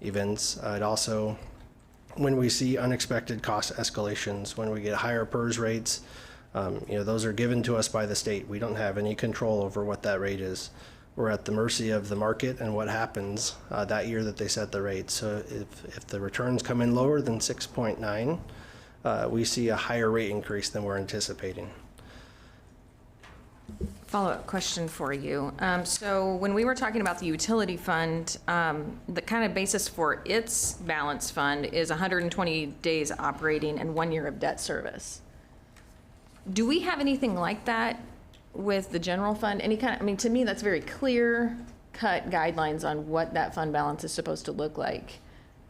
events. It also, when we see unexpected cost escalations, when we get higher PERS rates, those are given to us by the state. We don't have any control over what that rate is. We're at the mercy of the market and what happens that year that they set the rate. So if the returns come in lower than 6.9, we see a higher rate increase than we're anticipating. Follow-up question for you. So when we were talking about the utility fund, the kind of basis for its balance fund is 120 days operating and 1 year of debt service. Do we have anything like that with the general fund? To me, that's very clear-cut guidelines on what that fund balance is supposed to look like.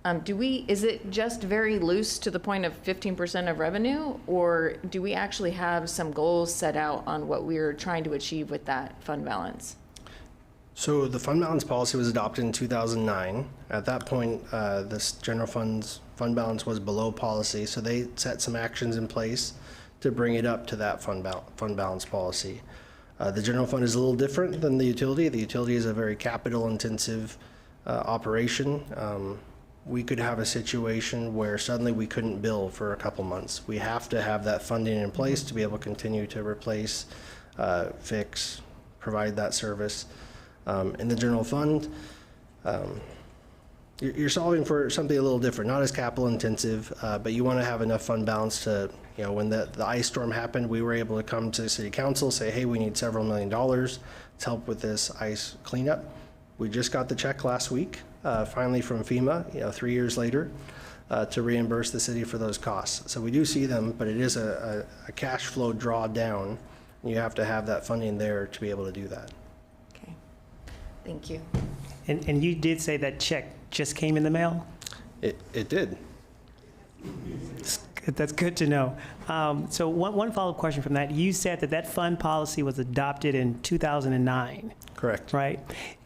Is it just very loose to the point of 15% of revenue, or do we actually have some goals set out on what we're trying to achieve with that fund balance? So the fund balance policy was adopted in 2009. At that point, this general fund balance was below policy, so they set some actions in place to bring it up to that fund balance policy. The general fund is a little different than the utility. The utility is a very capital-intensive operation. we could have a situation where suddenly we couldn't bill for a couple months. We have to have that funding in place to be able to continue to replace, fix, provide that service. In the general fund, you're solving for something a little different, not as capital intensive, but you want to have enough fund balance to, when the ice storm happened, we were able to come to the city council, say, hey, we need several $1 million to help with this ice cleanup. We just got the check last week, finally from FEMA, 3 years later, to reimburse the city for those costs. So we do see them, but it is a cash flow drawdown. You have to have that funding there to be able to do that. Okay, thank you. And you did say that check just came in the mail? It did. That's good to know. So one follow-up question from that. You said that fund policy was adopted in 2009. Correct. Right?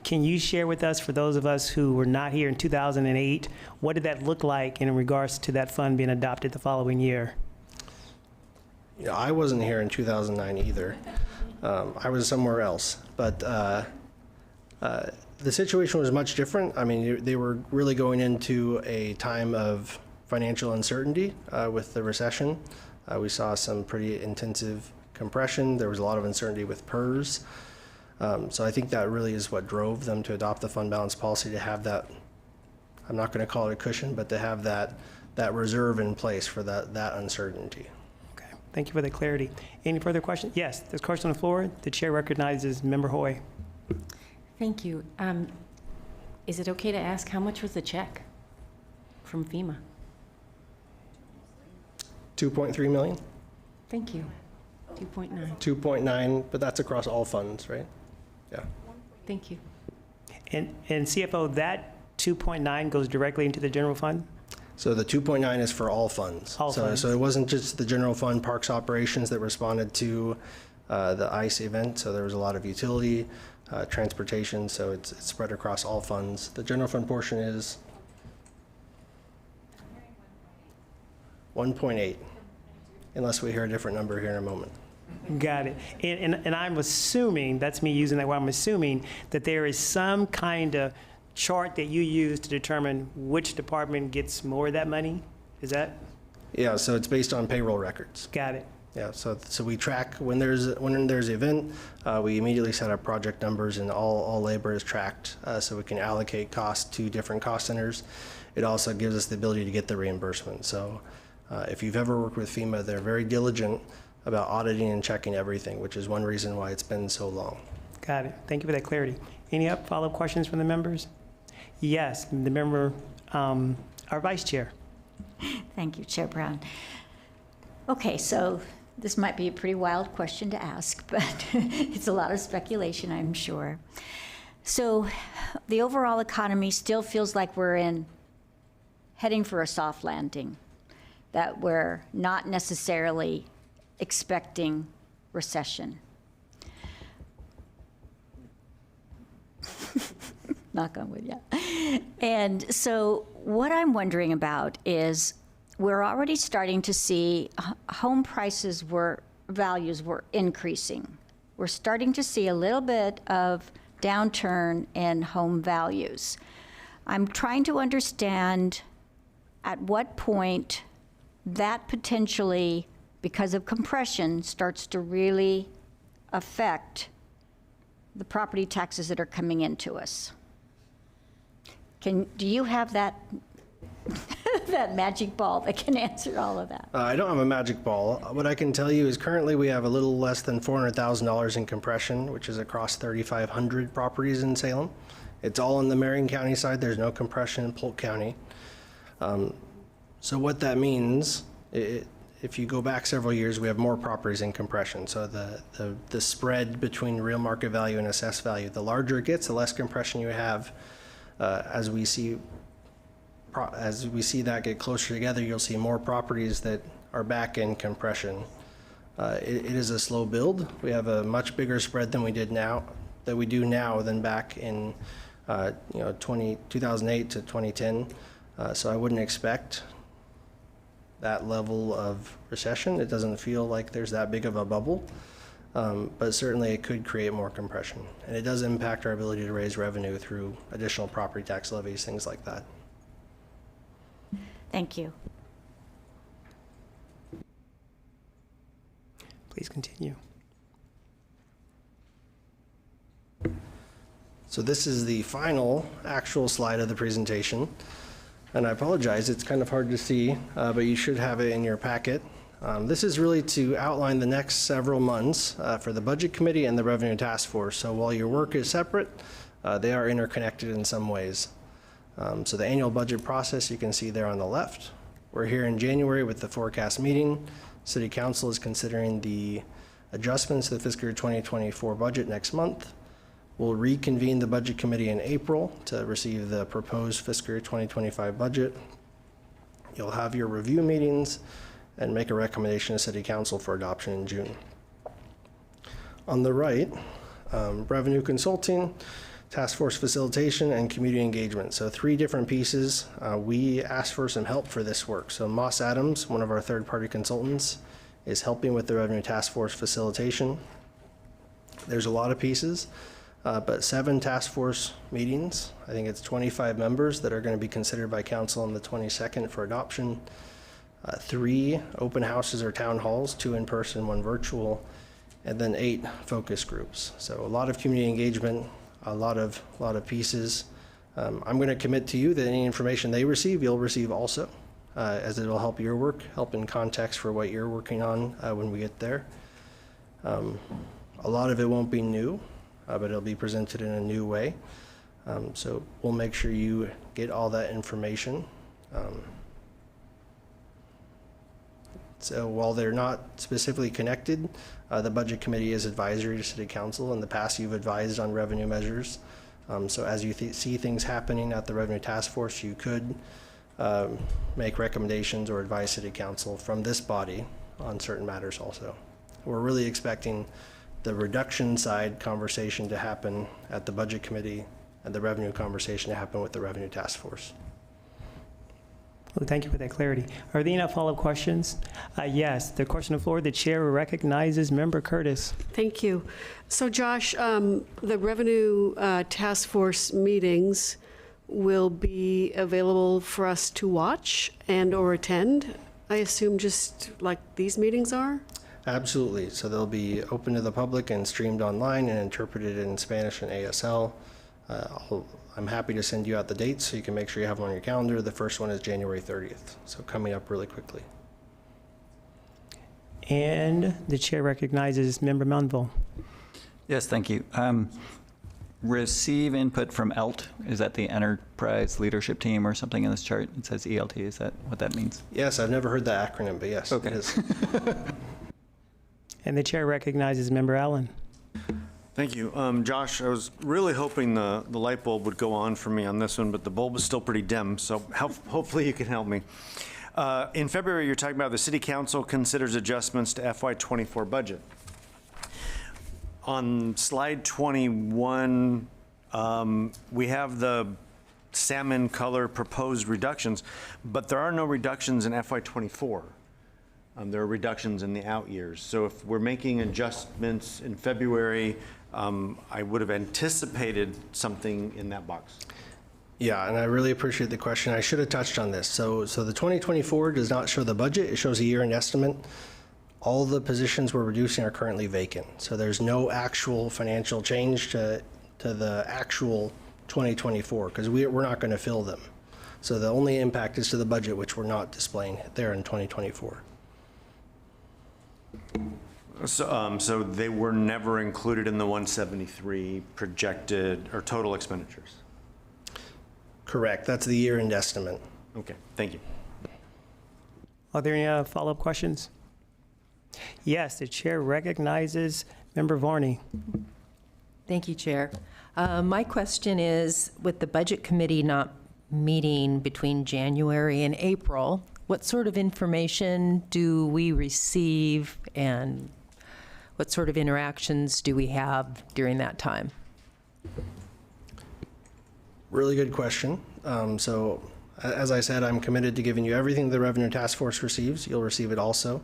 Can you share with us, for those of us who were not here in 2008, what did that look like in regards to that fund being adopted the following year? I wasn't here in 2009 either. I was somewhere else. But the situation was much different. I mean, they were really going into a time of financial uncertainty with the recession. We saw some pretty intensive compression. There was a lot of uncertainty with PERS. So I think that really is what drove them to adopt the fund balance policy, to have that, I'm not going to call it a cushion, but to have that reserve in place for that uncertainty. Okay, thank you for the clarity. Any further questions? Yes, there's a question on the floor. The chair recognizes Member Hoy. Thank you. Is it okay to ask how much was the check from FEMA? $2.3 million? Thank you. 2.9. 2.9, but that's across all funds, right? Yeah. Thank you. And CFO, that 2.9 goes directly into the general fund? So the 2.9 is for all funds. All funds. So it wasn't just the general fund parks operations that responded to the ICE event. So there was a lot of utility, transportation. So it's spread across all funds. The general fund portion is 1.8, unless we hear a different number here in a moment. Got it. And I'm assuming, that's me using that word, I'm assuming that there is some kind of chart that you use to determine which department gets more of that money? Is that? Yeah, so it's based on payroll records. Got it. Yeah, so we track when there's an event, we immediately set up project numbers, and all labor is tracked, so we can allocate costs to different cost centers. It also gives us the ability to get the reimbursement. So if you've ever worked with FEMA, they're very diligent about auditing and checking everything, which is one reason why it's been so long. Got it. Thank you for that clarity. Any follow-up questions from the members? Yes, the member, our vice chair. Thank you, Chair Brown. Okay, so this might be a pretty wild question to ask, but it's a lot of speculation, I'm sure. So the overall economy still feels like we're heading for a soft landing, that we're not necessarily expecting recession. Knock on wood, yeah. And so what I'm wondering about is, we're already starting to see home values were increasing. We're starting to see a little bit of downturn in home values. I'm trying to understand at what point that potentially, because of compression, starts to really affect the property taxes that are coming into us. Do you have that that magic ball that can answer all of that? I don't have a magic ball. What I can tell you is currently we have a little less than $400,000 in compression, which is across 3,500 properties in Salem. It's all in the Marion County side. There's no compression in Polk County. So what that means, if you go back several years, we have more properties in compression. So the spread between real market value and assessed value, the larger it gets, the less compression you have. As we see that get closer together, you'll see more properties that are back in compression. It is a slow build. We have a much bigger spread than we do now than back in 2008 to 2010. So I wouldn't expect that level of recession. It doesn't feel like there's that big of a bubble, but certainly it could create more compression. And it does impact our ability to raise revenue through additional property tax levies, things like that. Thank you. Please continue. So this is the final actual slide of the presentation. And I apologize, it's kind of hard to see, but you should have it in your packet. This is really to outline the next several months for the Budget Committee and the Revenue Task Force. So while your work is separate, they are interconnected in some ways. So the annual budget process you can see there on the left. We're here in January with the forecast meeting. City Council is considering the adjustments to the fiscal year 2024 budget next month. We'll reconvene the Budget Committee in April to receive the proposed fiscal year 2025 budget. You'll have your review meetings and make a recommendation to City Council for adoption in June. On the right, revenue consulting, task force facilitation, and community engagement. So 3 different pieces. We asked for some help for this work. So Moss Adams, one of our third-party consultants, is helping with the revenue task force facilitation. There's a lot of pieces, but 7 task force meetings. I think it's 25 members that are going to be considered by council on the 22nd for adoption. 3 open houses or town halls, 2 in person, 1 virtual, and then 8 focus groups. So a lot of community engagement, a lot of pieces. I'm going to commit to you that any information they receive, you'll receive also, as it will help your work, help in context for what you're working on when we get there. A lot of it won't be new, but it'll be presented in a new way. So we'll make sure you get all that information. So while they're not specifically connected, the Budget Committee is advisory to City Council. In the past, you've advised on revenue measures. So as you see things happening at the Revenue Task Force, you could make recommendations or advise City Council from this body on certain matters also. We're really expecting the reduction side conversation to happen at the Budget Committee and the revenue conversation to happen with the Revenue Task Force. Well, thank you for that clarity. Are there any follow-up questions? Yes, the question on the floor, the chair recognizes Member Curtis. Thank you. So Josh, the Revenue Task Force meetings will be available for us to watch and or attend, I assume, just like these meetings are? Absolutely. So they'll be open to the public and streamed online and interpreted in Spanish and ASL. I'm happy to send you out the dates so you can make sure you have them on your calendar. The first one is January 30th, so coming up really quickly. And the chair recognizes Member Munville. Yes, thank you. Receive input from ELT. Is that the Enterprise Leadership Team or something in this chart? It says ELT. Is that what that means? Yes, I've never heard that acronym, but yes, okay. It is. And the chair recognizes Member Allen. Thank you. Josh, I was really hoping the light bulb would go on for me on this one, but the bulb is still pretty dim, so hopefully you can help me. In February, you're talking about the City Council considers adjustments to FY24 budget. On slide 21, we have the salmon color proposed reductions, but there are no reductions in FY24. There are reductions in the out years. So if we're making adjustments in February, I would have anticipated something in that box. Yeah, and I really appreciate the question. I should have touched on this. So the 2024 does not show the budget. It shows a year-end estimate. All the positions we're reducing are currently vacant. So there's no actual financial change to the actual 2024 because we're not going to fill them. So the only impact is to the budget, which we're not displaying there in 2024. So they were never included in the 173 projected or total expenditures? Correct. That's the year-end estimate. Okay, thank you. Are there any follow-up questions? Yes, the chair recognizes Member Varney. Thank you, Chair. My question is, with the Budget Committee not meeting between January and April, what sort of information do we receive and what sort of interactions do we have during that time? Really good question. So as I said, I'm committed to giving you everything the Revenue Task Force receives. You'll receive it also.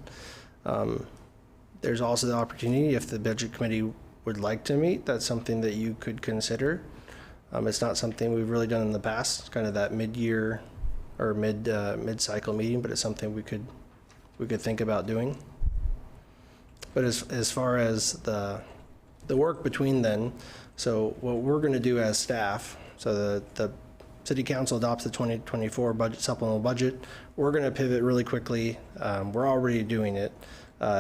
There's also the opportunity, if the Budget Committee would like to meet, that's something that you could consider. It's not something we've really done in the past, kind of that mid-year or mid-cycle meeting, but it's something we could think about doing. But as far as the work between then, so what we're going to do as staff, so the City Council adopts the 2024 budget, supplemental budget. We're going to pivot really quickly. We're already doing it,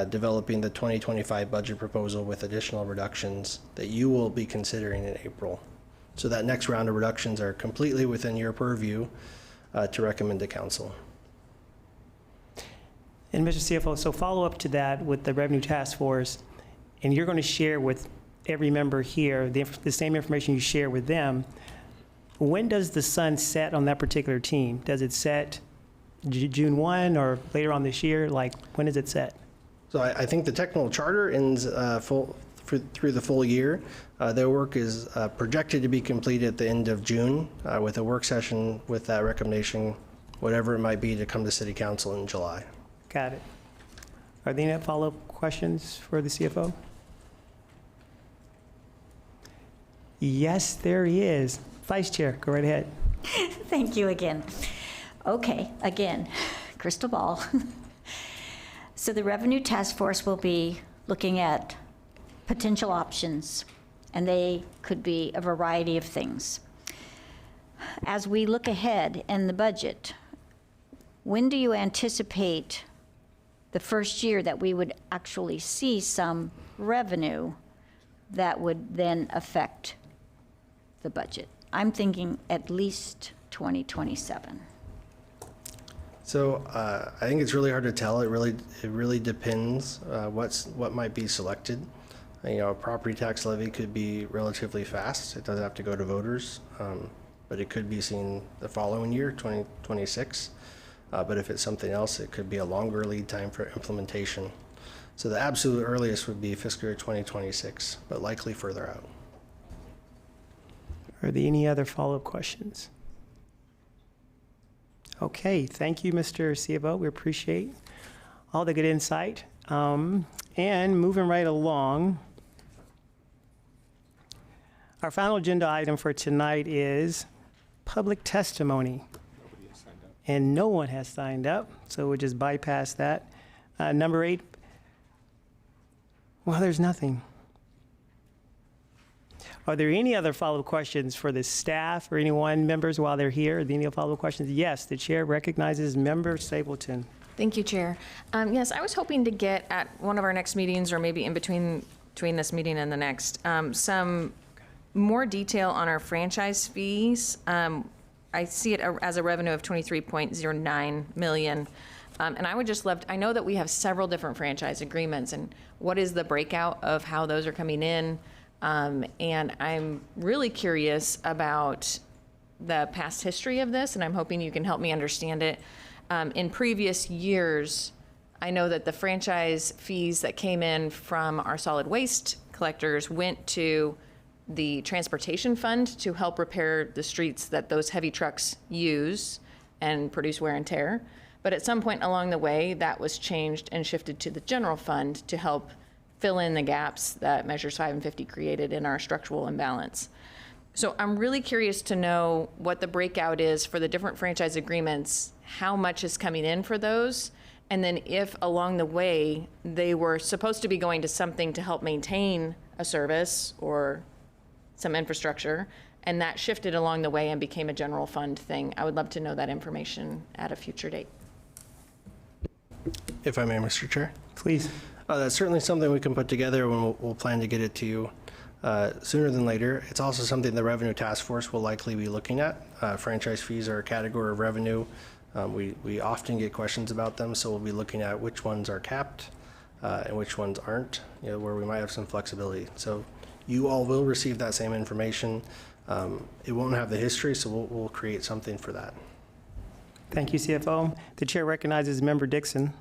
developing the 2025 budget proposal with additional reductions that you will be considering in April. So that next round of reductions are completely within your purview to recommend to council. And Mr. CFO, so follow up to that with the Revenue Task Force, and you're going to share with every member here the same information you share with them. When does the sun set on that particular team? Does it set June 1 or later on this year? Like, when is it set? So I think the technical charter ends through the full year. Their work is projected to be completed at the end of June with a work session with that recommendation, whatever it might be, to come to City Council in July. Got it. Are there any follow-up questions for the CFO? Yes, there is. Vice Chair, go right ahead. Thank you again. Okay, again, crystal ball. So the Revenue Task Force will be looking at potential options, and they could be a variety of things. As we look ahead in the budget, when do you anticipate the first year that we would actually see some revenue that would then affect the budget? I'm thinking at least 2027. So I think it's really hard to tell. It really depends what might be selected. You know, a property tax levy could be relatively fast. It doesn't have to go to voters, but it could be seen the following year, 2026. But if it's something else, it could be a longer lead time for implementation. So the absolute earliest would be fiscal year 2026, but likely further out. Are there any other follow-up questions? Okay, thank you, Mr. CFO. We appreciate all the good insight. And moving right along, our final agenda item for tonight is public testimony. And no one has signed up, so we'll just bypass that. Number 8, well, there's nothing. Are there any other follow-up questions for the staff or anyone, members, while they're here? Are there any follow-up questions? Yes, the chair recognizes Member Stapleton. Thank you, Chair. Yes, I was hoping to get at one of our next meetings, or maybe in between this meeting and the next, some more detail on our franchise fees. I see it as a revenue of $23.09 million. And I would just love, I know that we have several different franchise agreements, and what is the breakout of how those are coming in? And I'm really curious about the past history of this, and I'm hoping you can help me understand it. In previous years, I know that the franchise fees that came in from our solid waste collectors went to the transportation fund to help repair the streets that those heavy trucks use and produce wear and tear. But at some point along the way, that was changed and shifted to the general fund to help fill in the gaps that Measures 5 and 50 created in our structural imbalance. So I'm really curious to know what the breakout is for the different franchise agreements, how much is coming in for those, and then if along the way they were supposed to be going to something to help maintain a service or some infrastructure, and that shifted along the way and became a general fund thing. I would love to know that information at a future date. If I may, Mr. Chair. Please. That's certainly something we can put together when we'll plan to get it to you sooner than later. It's also something the Revenue Task Force will likely be looking at. Franchise fees are a category of revenue. We often get questions about them, so we'll be looking at which ones are capped and which ones aren't, where we might have some flexibility. So you all will receive that same information. It won't have the history, so we'll create something for that. Thank you, CFO. The chair recognizes Member Dixon.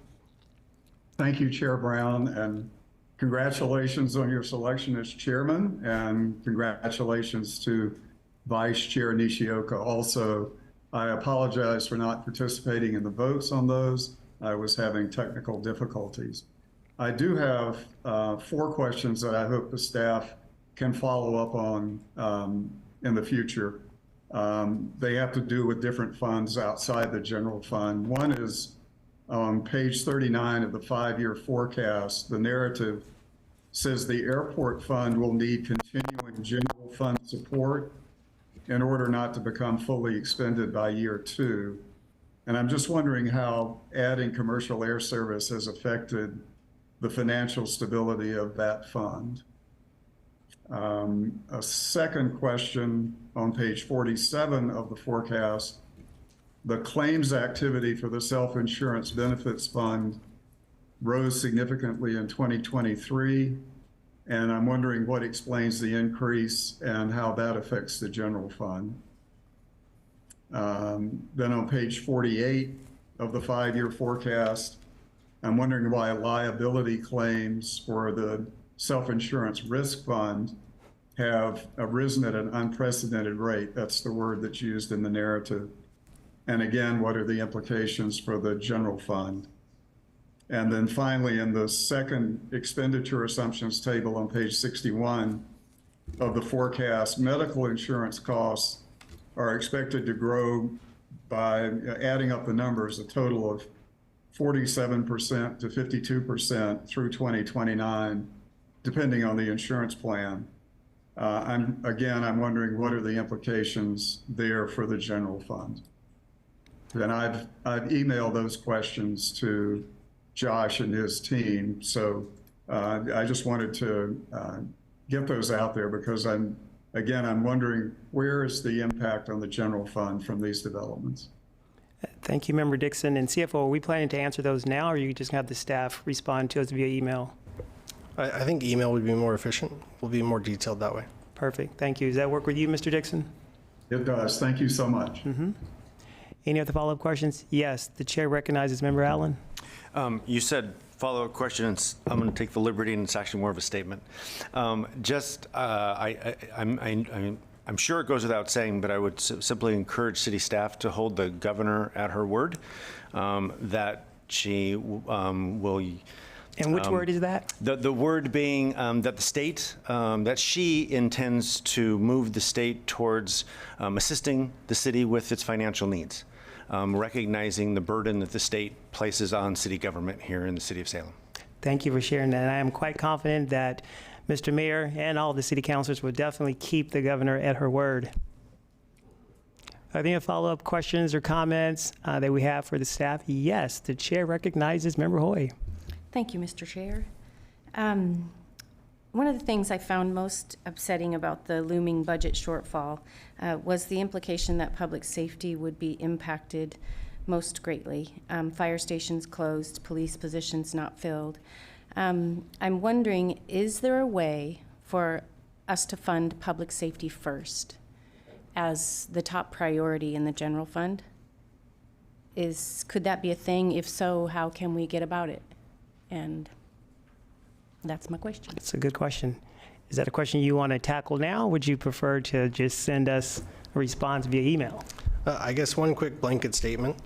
Thank you, Chair Brown, and congratulations on your selection as chairman, and congratulations to Vice Chair Nishioka. Also, I apologize for not participating in the votes on those. I was having technical difficulties. I do have 4 questions that I hope the staff can follow up on in the future. They have to do with different funds outside the general fund. One is on page 39 of the 5-year forecast. The narrative says the airport fund will need continuing general fund support in order not to become fully expended by year 2. And I'm just wondering how adding commercial air service has affected the financial stability of that fund. A second question on page 47 of the forecast, the claims activity for the self-insurance benefits fund rose significantly in 2023. And I'm wondering what explains the increase and how that affects the general fund. Then on page 48 of the 5-year forecast, I'm wondering why liability claims for the self-insurance risk fund have arisen at an unprecedented rate. That's the word that's used in the narrative. And again, what are the implications for the general fund? And then finally, in the second expenditure assumptions table on page 61 of the forecast, medical insurance costs are expected to grow by, adding up the numbers, a total of 47% to 52% through 2029, depending on the insurance plan. I'm wondering what are the implications there for the general fund? And I've emailed those questions to Josh and his team. So I just wanted to get those out there because I'm wondering where is the impact on the general fund from these developments? Thank you, Member Dixon. And CFO, are we planning to answer those now, or you just have the staff respond to us via email? I think email would be more efficient. Will be more detailed that way. Perfect. Thank you. Does that work with you, Mr. Dixon? It does. Thank you so much. Any other follow-up questions? Yes, the chair recognizes Member Allen. You said follow-up questions. I'm going to take the liberty, and it's actually more of a statement. I'm sure it goes without saying, but I would simply encourage city staff to hold the governor at her word that she will. And which word is that? The word being that the state, that she intends to move the state towards assisting the city with its financial needs, recognizing the burden that the state places on city government here in the city of Salem. Thank you for sharing that. I am quite confident that Mr. Mayor and all the city councilors will definitely keep the governor at her word. Are there any follow-up questions or comments that we have for the staff? Yes, the chair recognizes Member Hoy. Thank you, Mr. Chair. One of the things I found most upsetting about the looming budget shortfall was the implication that public safety would be impacted most greatly. Fire stations closed, police positions not filled. I'm wondering, is there a way for us to fund public safety first as the top priority in the general fund? Could that be a thing? If so, how can we get about it? And that's my question. It's a good question. Is that a question you want to tackle now? Or would you prefer to just send us a response via email? I guess one quick blanket statement.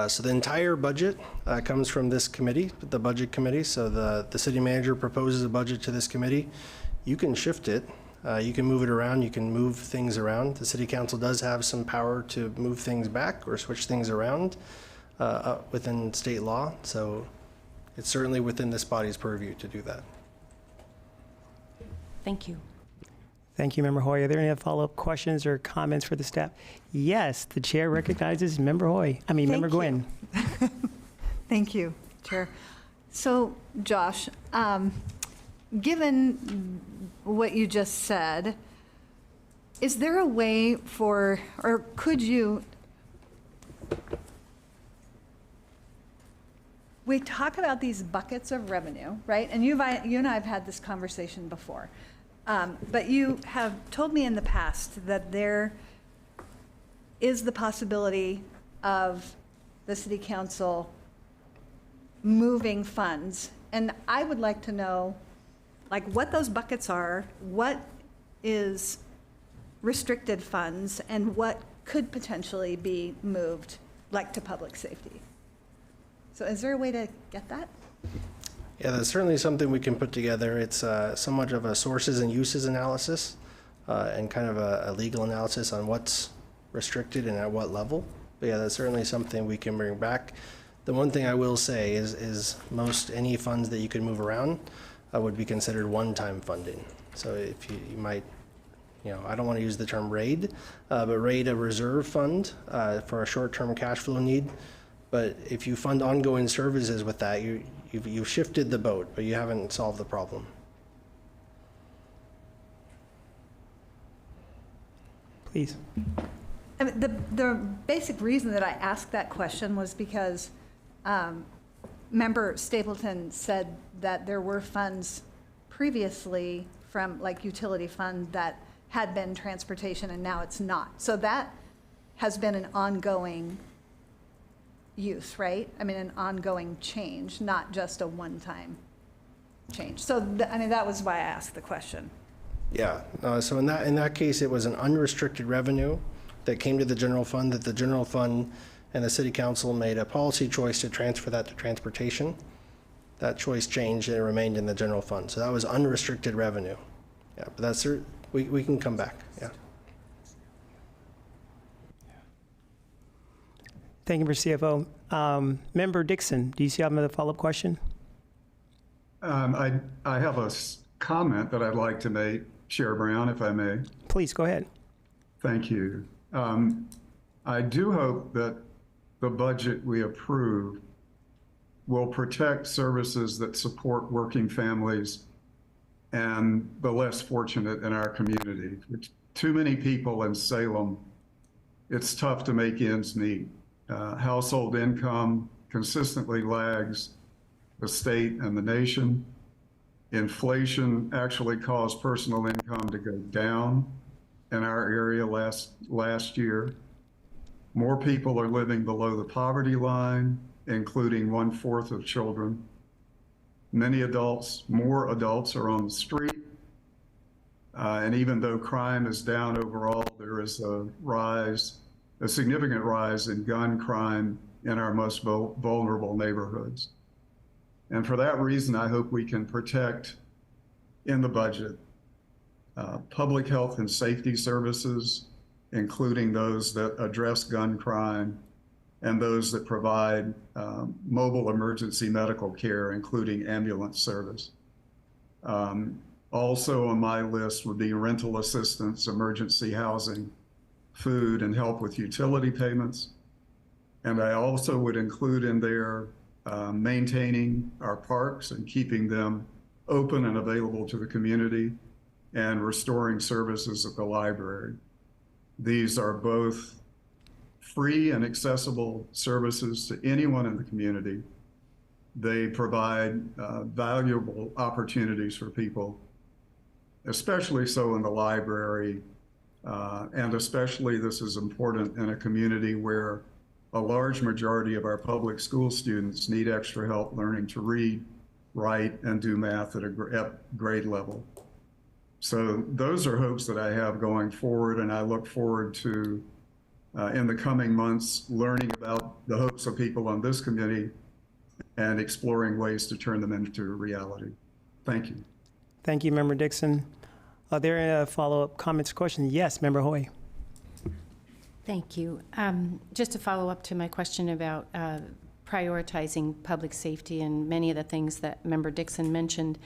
So the entire budget comes from this committee, the budget committee. So the city manager proposes a budget to this committee. You can shift it. You can move it around. You can move things around. The city council does have some power to move things back or switch things around within state law. So it's certainly within this body's purview to do that. Thank you. Thank you, Member Hoy. Are there any follow-up questions or comments for the staff? Yes, the chair recognizes Member Hoy. Member Gwynn. Thank you, Chair. So, Josh, given what you just said, is there a way for, or could you, we talk about these buckets of revenue, right? And you and I have had this conversation before. But you have told me in the past that there is the possibility of the city council moving funds. And I would like to know, what those buckets are, what is restricted funds, and what could potentially be moved, to public safety. So is there a way to get that? Yeah, that's certainly something we can put together. It's somewhat of a sources and uses analysis and kind of a legal analysis on what's restricted and at what level. But yeah, that's certainly something we can bring back. The one thing I will say is most any funds that you could move around would be considered one-time funding. So if you might, I don't want to use the term raid, but raid a reserve fund for a short-term cash flow need. But if you fund ongoing services with that, you've shifted the boat, but you haven't solved the problem. Please. I mean, the basic reason that I asked that question was because Member Stapleton said that there were funds previously from like utility fund that had been transportation and now it's not. So that has been an ongoing use, right? I mean, an ongoing change, not just a one-time change. So, that was why I asked the question. Yeah, so in that case, it was an unrestricted revenue that came to the general fund, that the general fund and the city council made a policy choice to transfer that to transportation. That choice changed and it remained in the general fund. So that was unrestricted revenue. Yeah, but that's, we can come back, yeah. Thank you, Mr. CFO. Member Dixon, do you see another follow-up question? I have a comment that I'd like to make, Chair Brown, if I may. Please, go ahead. Thank you. I do hope that the budget we approve will protect services that support working families and the less fortunate in our community. Too many people in Salem, it's tough to make ends meet. Household income consistently lags the state and the nation. Inflation actually caused personal income to go down in our area last year. More people are living below the poverty line, including 1/4 of children. More adults are on the street. And even though crime is down overall, there is a significant rise in gun crime in our most vulnerable neighborhoods. And for that reason, I hope we can protect in the budget public health and safety services, including those that address gun crime and those that provide mobile emergency medical care, including ambulance service. Also on my list would be rental assistance, emergency housing, food, and help with utility payments. And I also would include in there maintaining our parks and keeping them open and available to the community, and restoring services at the library. These are both free and accessible services to anyone in the community. They provide valuable opportunities for people, especially so in the library, and especially this is important in a community where a large majority of our public school students need extra help learning to read, write, and do math at grade level. So those are hopes that I have going forward, and I look forward to, in the coming months, learning about the hopes of people on this committee and exploring ways to turn them into reality. Thank you. Thank you, Member Dixon. Are there follow-up comments or questions? Yes, Member Hoy. Thank you. Just to follow up to my question about prioritizing public safety and many of the things that Member Dixon mentioned,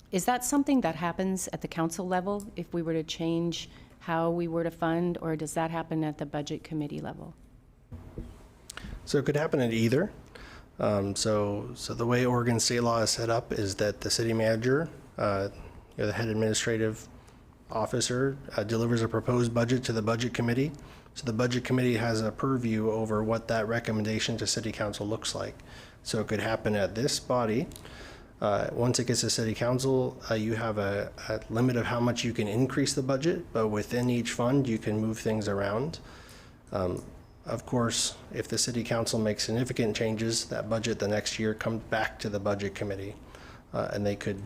is that something that happens at the council level if we were to change how we were to fund, or does that happen at the budget committee level? So it could happen at either. So the way Oregon state law is set up is that the city manager, the head administrative officer, delivers a proposed budget to the budget committee. So the budget committee has a purview over what that recommendation to city council looks like. So it could happen at this body. Once it gets to city council, you have a limit of how much you can increase the budget, but within each fund, you can move things around. Of course, if the city council makes significant changes, that budget the next year comes back to the budget committee, and they could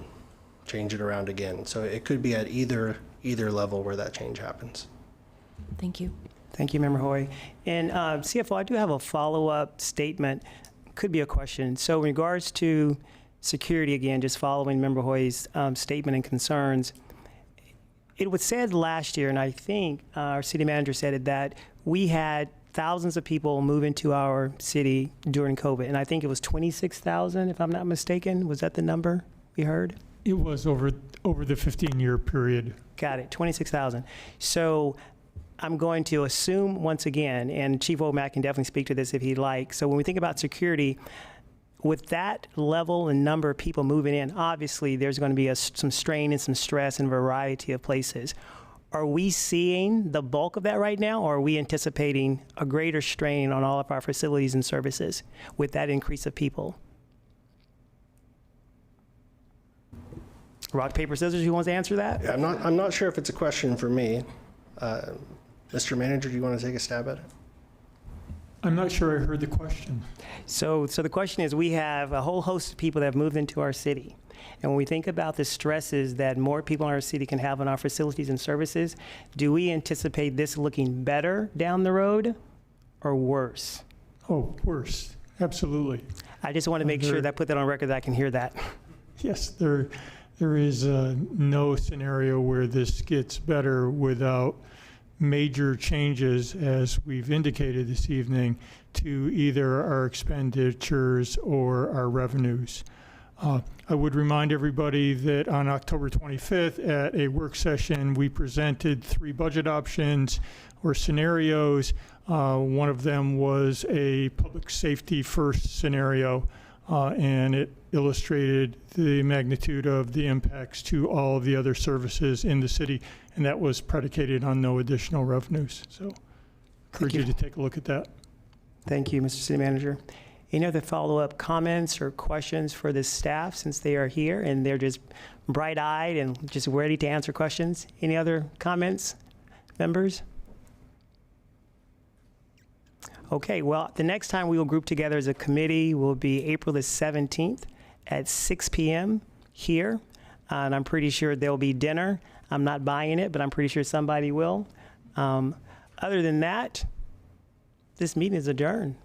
change it around again. So it could be at either level where that change happens. Thank you. Thank you, Member Hoy. And CFO, I do have a follow-up statement. Could be a question. So in regards to security, again, just following Member Hoy's statement and concerns, it was said last year, and I think our city manager said it, that we had thousands of people move into our city during COVID, and I think it was 26,000, if I'm not mistaken. Was that the number we heard? It was over the 15-year period. Got it, 26,000. So I'm going to assume once again, and Chief Womack can definitely speak to this if he'd like. So when we think about security, with that level and number of people moving in, obviously there's going to be some strain and some stress in a variety of places. Are we seeing the bulk of that right now, or are we anticipating a greater strain on all of our facilities and services with that increase of people? Rock, paper, scissors, who wants to answer that? Yeah, I'm not sure if it's a question for me. Mr. Manager, do you want to take a stab at it? I'm not sure I heard the question. So the question is, we have a whole host of people that have moved into our city. And when we think about the stresses that more people in our city can have on our facilities and services, do we anticipate this looking better down the road or worse? Oh, worse, absolutely. I just want to make sure that I put that on record that I can hear that. Yes, there is no scenario where this gets better without major changes, as we've indicated this evening, to either our expenditures or our revenues. I would remind everybody that on October 25th at a work session, we presented 3 budget options or scenarios. One of them was a public safety first scenario, and it illustrated the magnitude of the impacts to all of the other services in the city, and that was predicated on no additional revenues. So encourage you to take a look at that. Thank you, Mr. City Manager. Any other follow-up comments or questions for the staff, since they are here and they're just bright-eyed and just ready to answer questions? Any other comments, members? Okay, well, the next time we will group together as a committee will be April the 17th at 6 p.m. here. And I'm pretty sure there'll be dinner. I'm not buying it, but I'm pretty sure somebody will. Other than that, this meeting is adjourned.